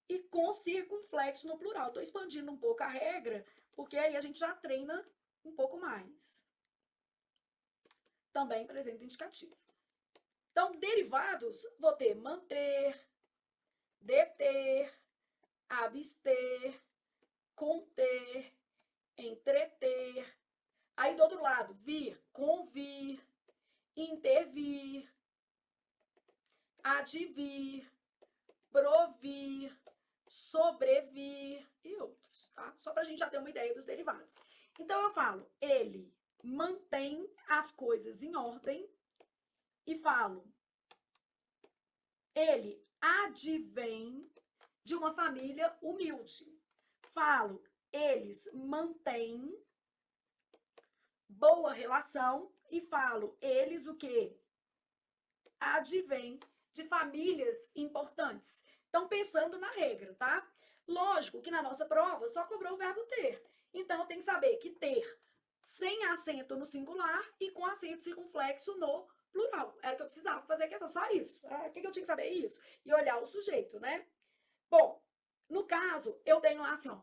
e com circunflexo no plural. Estou expandindo um pouco a regra, porque aí a gente já treina um pouco mais. Também presente indicativo. Então, derivados, vou ter manter, deter, abster, conter, entreter. Aí do outro lado, vir, convir, intervir, advir, provir, sobrevir e outros, tá? Só para a gente já ter uma ideia dos derivados. Então eu falo, ele mantém as coisas em ordem e falo, ele advém de uma família humilde. Falo, eles mantêm boa relação e falo, eles o quê? Advém de famílias importantes. Então, pensando na regra, tá? Lógico que na nossa prova só cobrou o verbo ter. Então, eu tenho que saber que ter sem acento no singular e com acento circunflexo no plural. Era o que eu precisava fazer a questão, só isso. O que eu tinha que saber? Isso. E olhar o sujeito, né? Bom, no caso, eu tenho lá assim, ó,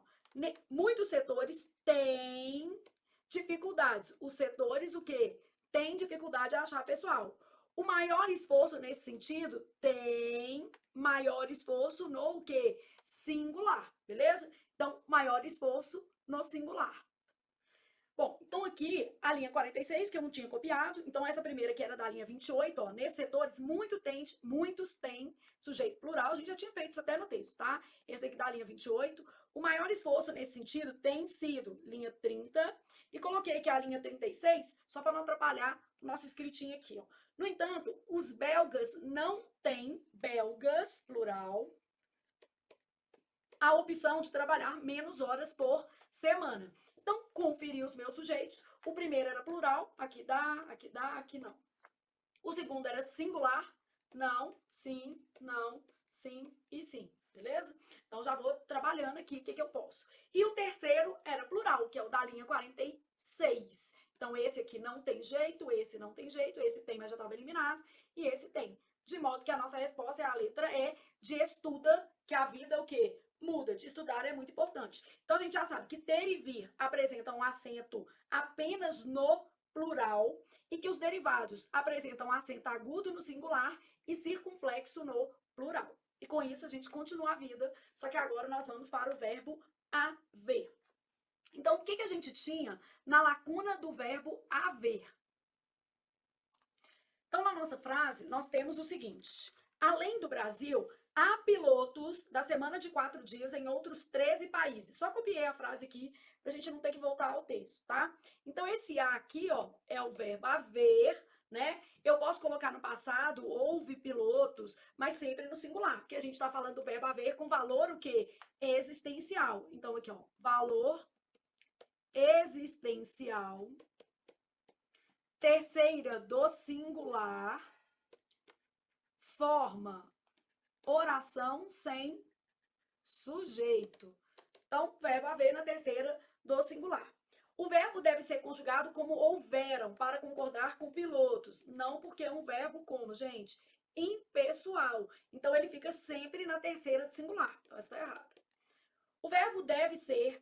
muitos setores têm dificuldades. Os setores, o quê? Têm dificuldade de achar pessoal. O maior esforço nesse sentido tem maior esforço no quê? Singular, beleza? Então, maior esforço no singular. Bom, então aqui a linha 46, que eu não tinha copiado, então essa primeira que era da linha 28, ó, nesses setores muitos têm sujeito plural, a gente já tinha feito isso até no texto, tá? Esse daqui da linha 28, o maior esforço nesse sentido tem sido linha 30, e coloquei aqui a linha 36, só para não atrapalhar o nosso escritinho aqui, ó. No entanto, os belgas não têm, belgas, plural, a opção de trabalhar menos horas por semana. Então, conferi os meus sujeitos. O primeiro era plural, aqui dá, aqui não. O segundo era singular, não, sim e sim, beleza? Então, já vou trabalhando aqui o que eu posso. E o terceiro era plural, que é o da linha 46. Então, esse aqui não tem jeito, esse não tem jeito, esse tem, mas já estava eliminado, e esse tem. De modo que a nossa resposta é a letra E, de estuda, que a vida é o quê? Muda, de estudar é muito importante. Então, a gente já sabe que ter e vir apresentam um acento apenas no plural e que os derivados apresentam acento agudo no singular e circunflexo no plural. E com isso, a gente continua a vida, só que agora nós vamos para o verbo haver. Então, o que a gente tinha na lacuna do verbo haver? Então, na nossa frase, nós temos o seguinte: além do Brasil, há pilotos da semana de 4 dias em outros 13 países. Só copiei a frase aqui para a gente não ter que voltar ao texto, tá? Então, esse há aqui, ó, é o verbo haver, né? Eu posso colocar no passado, houve pilotos, mas sempre no singular, porque a gente está falando do verbo haver com valor o quê? Existencial. Então, aqui, ó, valor existencial. Terceira do singular, forma oração sem sujeito. Então, verbo haver na terceira do singular. O verbo deve ser conjugado como houveram, para concordar com pilotos. Não porque é um verbo como, gente, impessoal. Então, ele fica sempre na terceira do singular. Então, essa está errada. O verbo deve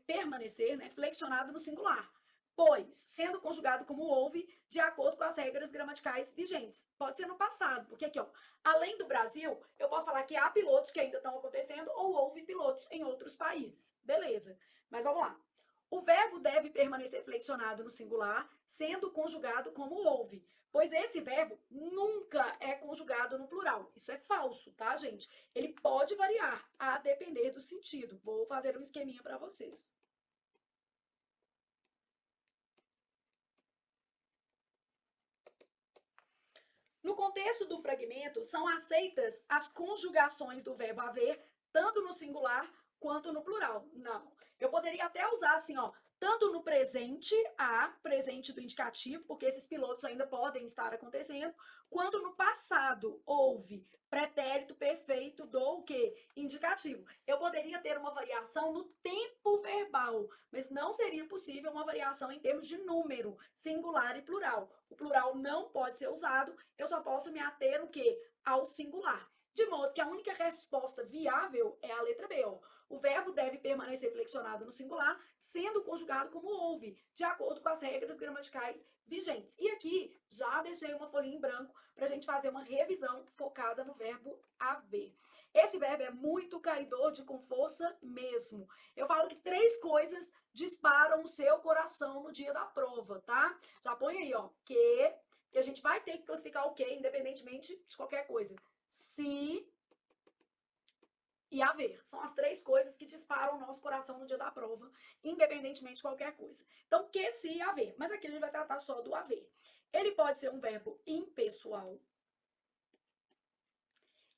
permanecer, né, flexionado no singular, pois, sendo conjugado como houve, de acordo com as regras gramaticais vigentes. Pode ser no passado, porque aqui, ó, além do Brasil, eu posso falar que há pilotos que ainda estão acontecendo ou houve pilotos em outros países. Beleza, mas vamos lá. O verbo deve permanecer flexionado no singular, sendo conjugado como houve, pois esse verbo nunca é conjugado no plural. Isso é falso, tá, gente? Ele pode variar a depender do sentido. Vou fazer um esqueminha para vocês. No contexto do fragmento, são aceitas as conjugações do verbo haver, tanto no singular quanto no plural. Não. Eu poderia até usar assim, ó, tanto no presente, presente do indicativo, porque esses pilotos ainda podem estar acontecendo, quanto no passado, houve, pretérito perfeito do o quê? Indicativo. Eu poderia ter uma variação no tempo verbal, mas não seria possível uma variação em termos de número, singular e plural. O plural não pode ser usado, eu só posso me ater o quê? Ao singular. De modo que a única resposta viável é a letra B, ó. O verbo deve permanecer flexionado no singular, sendo conjugado como houve, de acordo com as regras gramaticais vigentes. E aqui já deixei uma folhinha em branco para a gente fazer uma revisão focada no verbo haver. Esse verbo é muito caidor de com força mesmo. Eu falo que 3 coisas disparam o seu coração no dia da prova, tá? Já põe aí, ó, que a gente vai ter que classificar o que, independentemente de qualquer coisa. Se e haver. São as 3 coisas que disparam o nosso coração no dia da prova, independentemente de qualquer coisa. Então, que, se e haver. Mas aqui a gente vai tratar só do haver. Ele pode ser um verbo impessoal.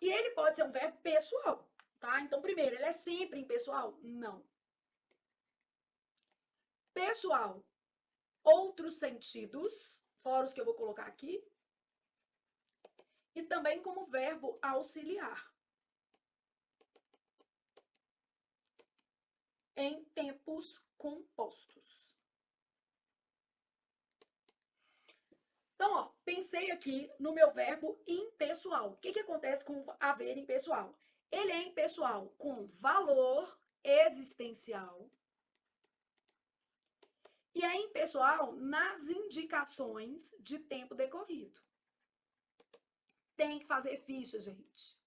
E ele pode ser um verbo pessoal, tá? Então, primeiro, ele é sempre impessoal? Não. Pessoal, outros sentidos, fora os que eu vou colocar aqui. E também como verbo auxiliar. Em tempos compostos. Então, ó, pensei aqui no meu verbo impessoal. O que, que acontece com haver impessoal? Ele é impessoal com valor existencial e é impessoal nas indicações de tempo decorrido. Tem que fazer ficha, gente.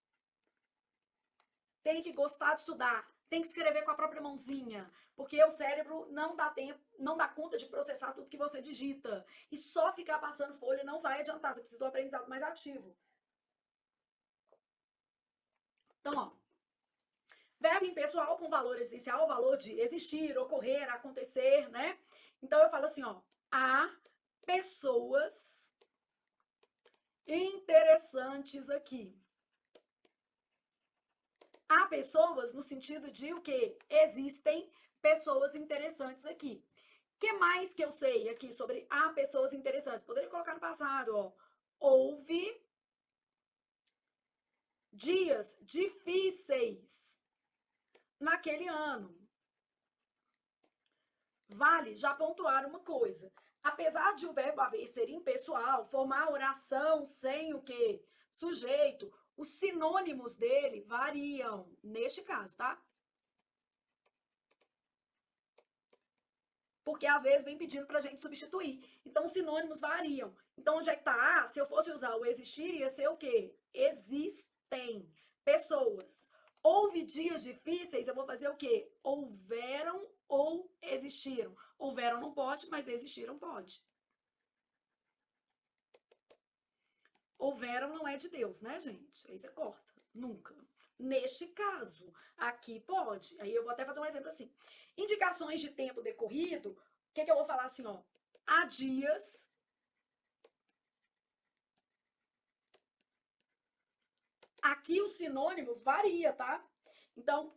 Tem que gostar de estudar. Tem que escrever com a própria mãozinha, porque o cérebro não dá tempo, não dá conta de processar tudo que você digita. E só ficar passando folha não vai adiantar, você precisa do aprendizado mais ativo. Então, ó, verbo impessoal com valor essencial, o valor de existir, ocorrer, acontecer, né? Então eu falo assim, ó, há pessoas interessantes aqui. Há pessoas no sentido de o quê? Existem pessoas interessantes aqui. O que mais que eu sei aqui sobre há pessoas interessantes? Poderia colocar no passado, ó. Houve dias difíceis naquele ano. Vale já pontuar uma coisa. Apesar de o verbo haver ser impessoal, formar oração sem o quê? Sujeito, os sinônimos dele variam, neste caso, tá? Porque às vezes vem pedindo pra gente substituir. Então, os sinônimos variam. Então, onde é que tá? Ah, se eu fosse usar o existir, ia ser o quê? Existem pessoas. Houve dias difíceis, eu vou fazer o quê? Houveram ou existiram. Houveram não pode, mas existiram pode. Houveram não é de Deus, né, gente? Aí você corta. Nunca. Neste caso, aqui pode. Aí eu vou até fazer um exemplo assim. Indicações de tempo decorrido, o que, que eu vou falar assim, ó? Há dias. Aqui o sinônimo varia, tá? Então,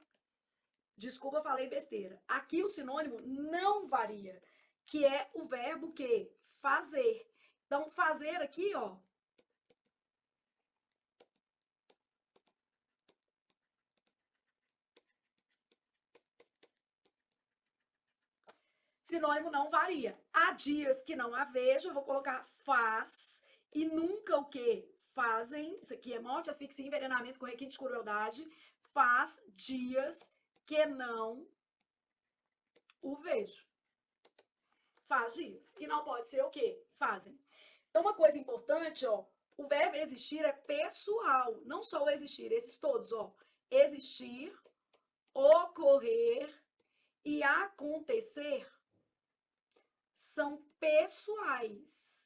desculpa, falei besteira. Aqui o sinônimo não varia, que é o verbo que fazer. Então, fazer aqui, ó, sinônimo não varia. Há dias que não há vejo, eu vou colocar faz e nunca o que? Fazem, isso aqui é morte, asfixia, envenenamento com requinte de crueldade, faz dias que não o vejo. Faz dias. E não pode ser o quê? Fazem. Então, uma coisa importante, ó, o verbo existir é pessoal, não só o existir, esses todos, ó. Existir, ocorrer e acontecer são pessoais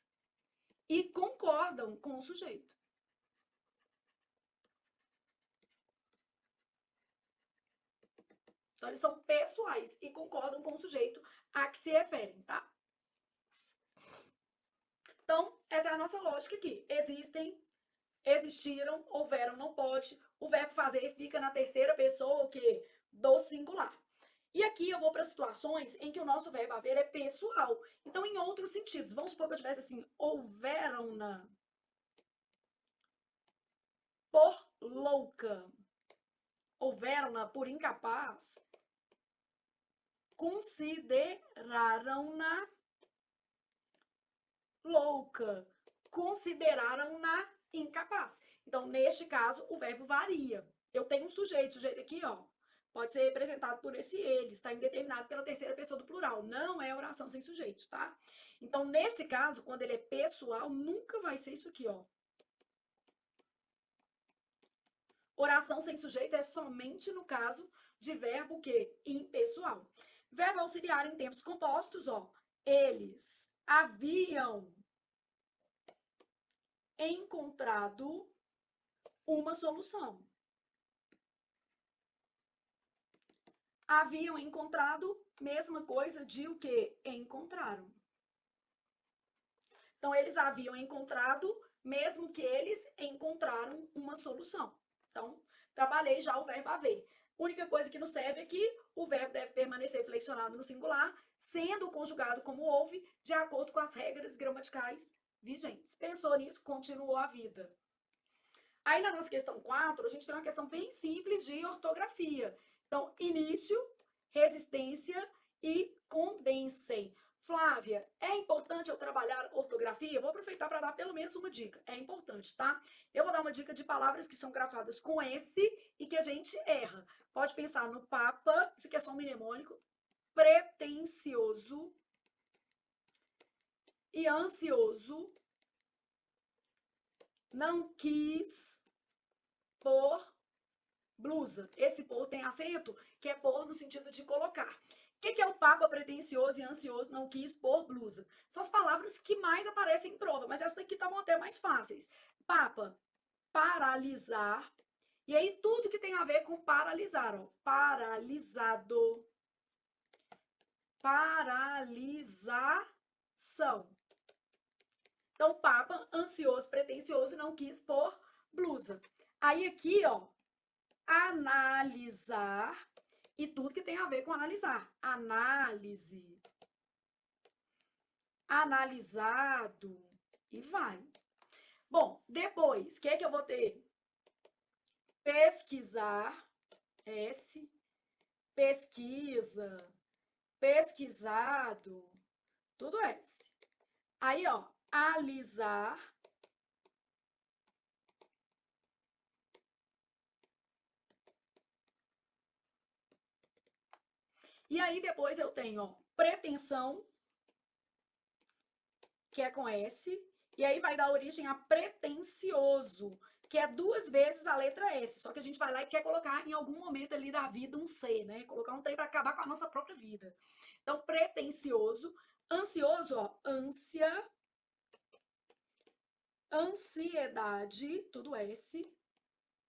e concordam com o sujeito. Então, eles são pessoais e concordam com o sujeito a que se referem, tá? Então, essa é a nossa lógica aqui. Existem, existiram, houveram, não pode. O verbo fazer fica na terceira pessoa, o quê? Do singular. E aqui eu vou para situações em que o nosso verbo haver é pessoal. Então, em outros sentidos, vamos supor que eu tivesse assim, houveram-na por louca, houveram-na por incapaz, consideraram-na louca, consideraram-na incapaz. Então, neste caso, o verbo varia. Eu tenho um sujeito aqui, ó, pode ser representado por esse ele, está indeterminado pela terceira pessoa do plural. Não é oração sem sujeito, tá? Então, nesse caso, quando ele é pessoal, nunca vai ser isso aqui, ó. Oração sem sujeito é somente no caso de verbo que impessoal. Verbo auxiliar em tempos compostos, ó. Eles haviam encontrado uma solução. Haviam encontrado, mesma coisa de o que? Encontraram. Então, eles haviam encontrado, mesmo que eles encontraram uma solução. Então, trabalhei já o verbo haver. Única coisa que nos serve é que o verbo deve permanecer flexionado no singular, sendo conjugado como houve, de acordo com as regras gramaticais vigentes. Pensou nisso? Continuou a vida. Aí, na nossa questão 4, a gente tem uma questão bem simples de ortografia. Então, início, resistência e condensem. Flávia, é importante eu trabalhar ortografia? Vou aproveitar para dar pelo menos uma dica. É importante, tá? Eu vou dar uma dica de palavras que são grafadas com S e que a gente erra. Pode pensar no papa, isso aqui é só um mnemônico, pretensioso e ansioso, não quis por blusa. Esse por tem acento, que é por no sentido de colocar. O que é o papa pretensioso e ansioso não quis por blusa? São as palavras que mais aparecem em prova, mas essas daqui estavam até mais fáceis. Papa, paralisar. E aí tudo que tem a ver com paralisar, ó. Paralisado. Paralisação. Então, papa, ansioso, pretensioso, não quis por blusa. Aí aqui, ó, analisar e tudo que tem a ver com analisar. Análise, analisado e vai. Bom, depois, o que é que eu vou ter? Pesquisar, S, pesquisa, pesquisado, tudo S. Aí, ó, alisar, e aí depois eu tenho, ó, pretensão, que é com S, e aí vai dar origem a pretensioso, que é 2 vezes a letra S, só que a gente vai lá e quer colocar em algum momento ali da vida um C, né? Colocar um trem para acabar com a nossa própria vida. Então, pretensioso, ansioso, ó, ânsia, ansiedade, tudo S,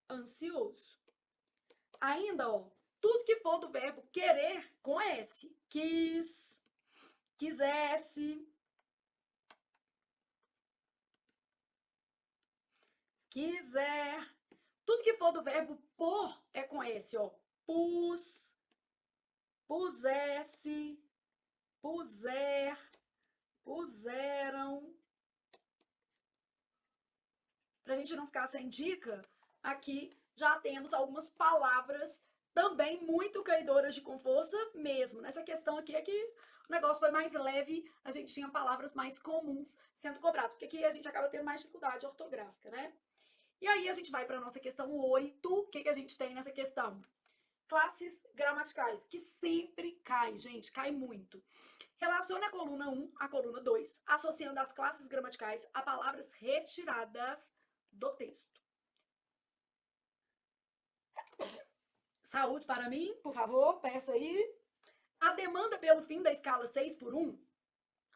ansioso. Ainda, ó, tudo que for do verbo querer com S, quis, quisesse, quiser. Tudo que for do verbo pôr é com S, ó. Pus, pusesse, puser, puseram. Pra gente não ficar sem dica, aqui já temos algumas palavras também muito caidoras de com força mesmo. Nessa questão aqui é que o negócio foi mais leve, a gente tinha palavras mais comuns sendo cobradas, porque aqui a gente acaba tendo mais dificuldade ortográfica, né? E aí a gente vai para a nossa questão 8. O que a gente tem nessa questão? Classes gramaticais, que sempre cai, gente, cai muito. Relacione a coluna 1 à coluna 2, associando as classes gramaticais a palavras retiradas do texto. Saúde para mim, por favor, peça aí. A demanda pelo fim da escala 6x1,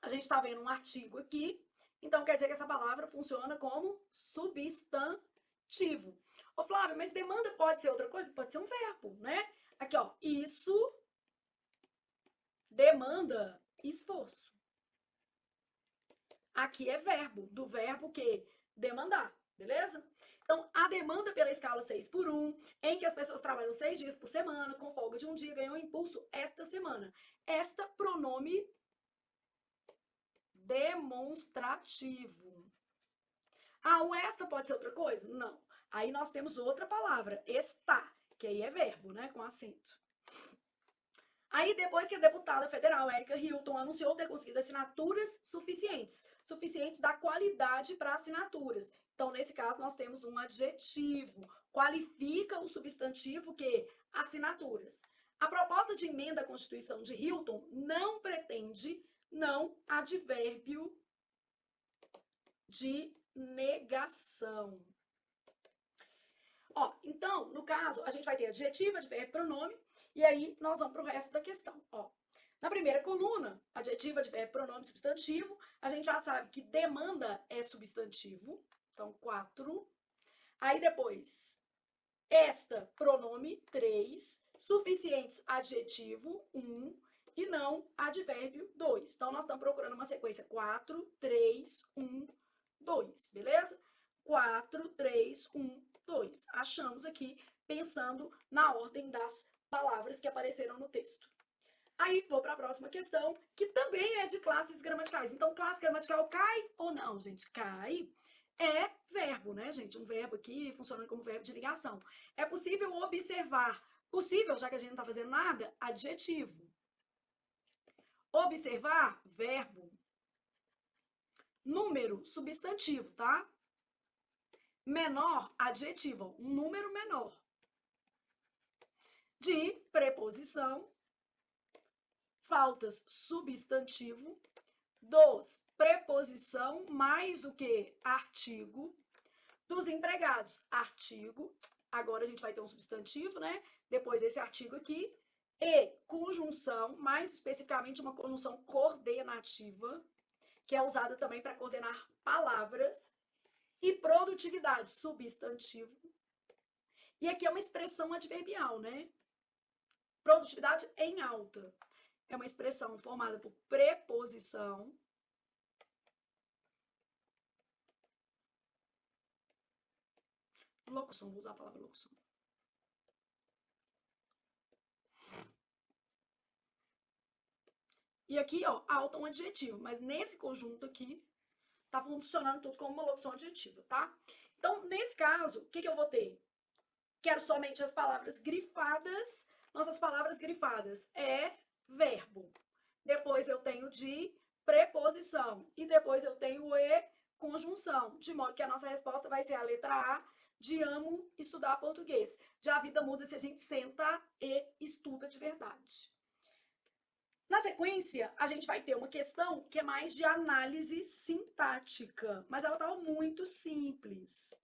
a gente está vendo um artigo aqui, então quer dizer que essa palavra funciona como substantivo. Ô, Flávia, mas demanda pode ser outra coisa? Pode ser um verbo, né? Aqui, ó, isso demanda esforço. Aqui é verbo, do verbo que demandar, beleza? Então, a demanda pela escala 6x1, em que as pessoas trabalham 6 dias por semana, com folga de um dia, ganhou impulso esta semana. Esta, pronome demonstrativo. Ah, o esta pode ser outra coisa? Não. Aí nós temos outra palavra, está, que aí é verbo, né, com acento. Aí, depois que a deputada federal Érica Hilton anunciou ter conseguido assinaturas suficientes da qualidade para assinaturas. Então, nesse caso, nós temos um adjetivo. Qualifica o substantivo que assinaturas. A proposta de emenda à Constituição de Hilton não pretende não advérbio de negação. Ó, então, no caso, a gente vai ter adjetivo, advérbio, pronome, e aí nós vamos para o resto da questão. Ó, na primeira coluna, adjetivo, advérbio, pronome, substantivo, a gente já sabe que demanda é substantivo, então 4. Aí depois, esta, pronome, 3. Suficientes, adjetivo, 1. E não, advérbio, 2. Então, nós estamos procurando uma sequência 4, 3, 1, 2, beleza? 4, 3, 1, 2. Achamos aqui, pensando na ordem das palavras que apareceram no texto. Aí, vou para a próxima questão, que também é de classes gramaticais. Então, classe gramatical cai ou não, gente? Cai. É verbo, né, gente? Um verbo aqui funcionando como verbo de ligação. É possível observar. Possível, já que a gente não está fazendo nada, adjetivo. Observar, verbo. Número, substantivo, tá? Menor, adjetivo. Um número menor. De preposição. Faltas, substantivo. Dos, preposição mais o que? Artigo. Dos empregados, artigo. Agora a gente vai ter um substantivo, né? Depois esse artigo aqui. E conjunção, mais especificamente uma conjunção coordenativa, que é usada também para coordenar palavras. E produtividade, substantivo. E aqui é uma expressão adverbial, né? Produtividade em alta. É uma expressão formada por preposição. Locução, vou usar a palavra locução. E aqui, ó, alta é um adjetivo, mas nesse conjunto aqui, tá funcionando tudo como uma locução adjetiva, tá? Então, nesse caso, o que eu vou ter? Quero somente as palavras grifadas. Nossas palavras grifadas é verbo. Depois eu tenho de preposição. E depois eu tenho o e conjunção. De modo que a nossa resposta vai ser a letra A, de amo estudar português. Já a vida muda se a gente senta e estuda de verdade. Na sequência, a gente vai ter uma questão que é mais de análise sintática, mas ela estava muito simples.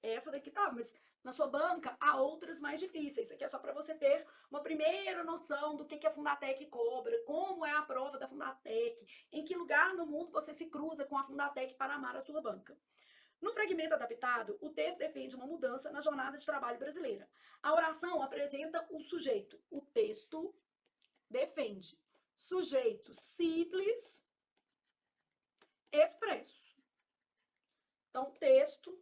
Essa daqui tá, mas na sua banca há outras mais difíceis. Isso aqui é só para você ter uma primeira noção do que a Fundatec cobra, como é a prova da Fundatec, em que lugar no mundo você se cruza com a Fundatec para amar a sua banca. No fragmento adaptado, o texto defende uma mudança na jornada de trabalho brasileira. A oração apresenta o sujeito. O texto defende sujeito simples, expresso. Então, texto,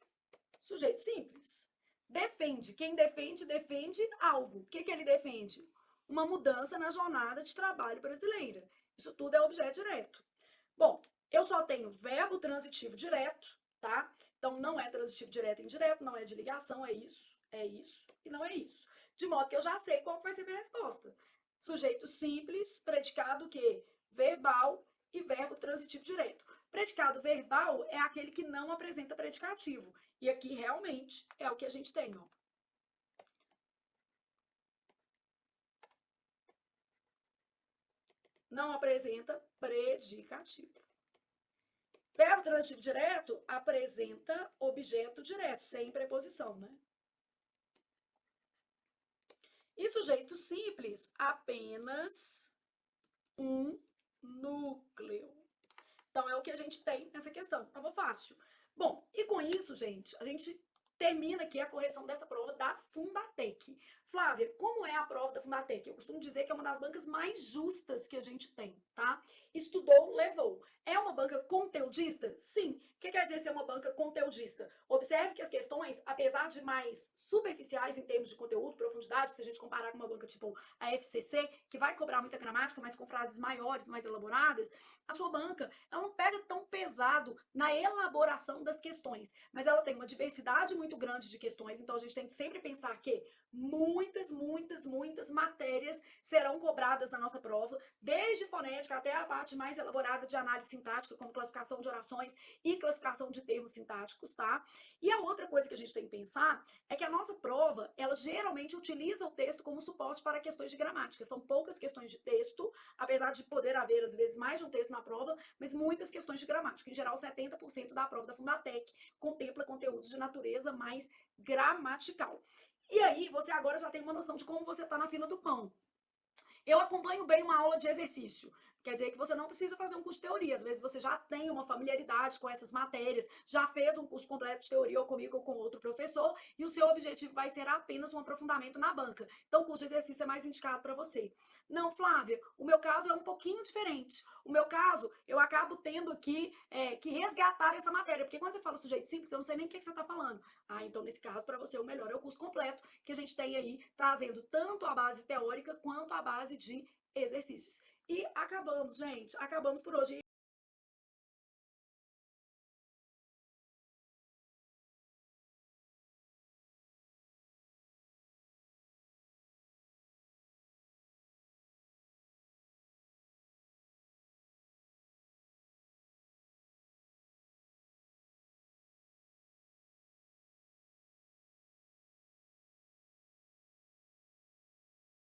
sujeito simples. Defende. Quem defende, defende algo. O que ele defende? Uma mudança na jornada de trabalho brasileira. Isso tudo é objeto direto. Bom, eu só tenho verbo transitivo direto, tá? Então, não é transitivo direto e indireto, não é de ligação, é isso e não é isso. De modo que eu já sei qual vai ser a minha resposta. Sujeito simples, predicado que? Verbal e verbo transitivo direto. Predicado verbal é aquele que não apresenta predicativo. E aqui realmente é o que a gente tem, ó. Não apresenta predicativo. Verbo transitivo direto apresenta objeto direto, sem preposição, né? E sujeito simples, apenas um núcleo. Então, é o que a gente tem nessa questão. Tava fácil. Bom, e com isso, gente, a gente termina aqui a correção dessa prova da Fundatec. Flávia, como é a prova da Fundatec? Eu costumo dizer que é uma das bancas mais justas que a gente tem, tá? Estudou, levou. É uma banca conteudista? Sim. O que quer dizer ser uma banca conteudista? Observe que as questões, apesar de mais superficiais em termos de conteúdo, profundidade, se a gente comparar com uma banca tipo a FCC, que vai cobrar muita gramática, mas com frases maiores, mais elaboradas, a sua banca, ela não pega tão pesado na elaboração das questões, mas ela tem uma diversidade muito muito grande de questões, então a gente tem que sempre pensar que muitas matérias serão cobradas na nossa prova, desde fonética até a parte mais elaborada de análise sintática, como classificação de orações e classificação de termos sintáticos, tá? E a outra coisa que a gente tem que pensar é que a nossa prova, ela geralmente utiliza o texto como suporte para questões de gramática. São poucas questões de texto, apesar de poder haver, às vezes, mais de um texto na prova, mas muitas questões de gramática. Em geral, 70% da prova da Fundatec contempla conteúdos de natureza mais gramatical. E aí, você agora já tem uma noção de como você está na fila do pão. Eu acompanho bem uma aula de exercício. Quer dizer que você não precisa fazer um curso de teoria. Às vezes você já tem uma familiaridade com essas matérias, já fez um curso completo de teoria ou comigo ou com outro professor, e o seu objetivo vai ser apenas um aprofundamento na banca. Então, o curso de exercício é mais indicado para você. Não, Flávia, o meu caso é um pouquinho diferente. O meu caso, eu acabo tendo que resgatar essa matéria, porque quando você fala sujeito simples, eu não sei nem o que você está falando. Ah, então, nesse caso, para você, o melhor é o curso completo, que a gente tem aí, trazendo tanto a base teórica quanto a base de exercícios. E acabamos, gente. Acabamos por hoje.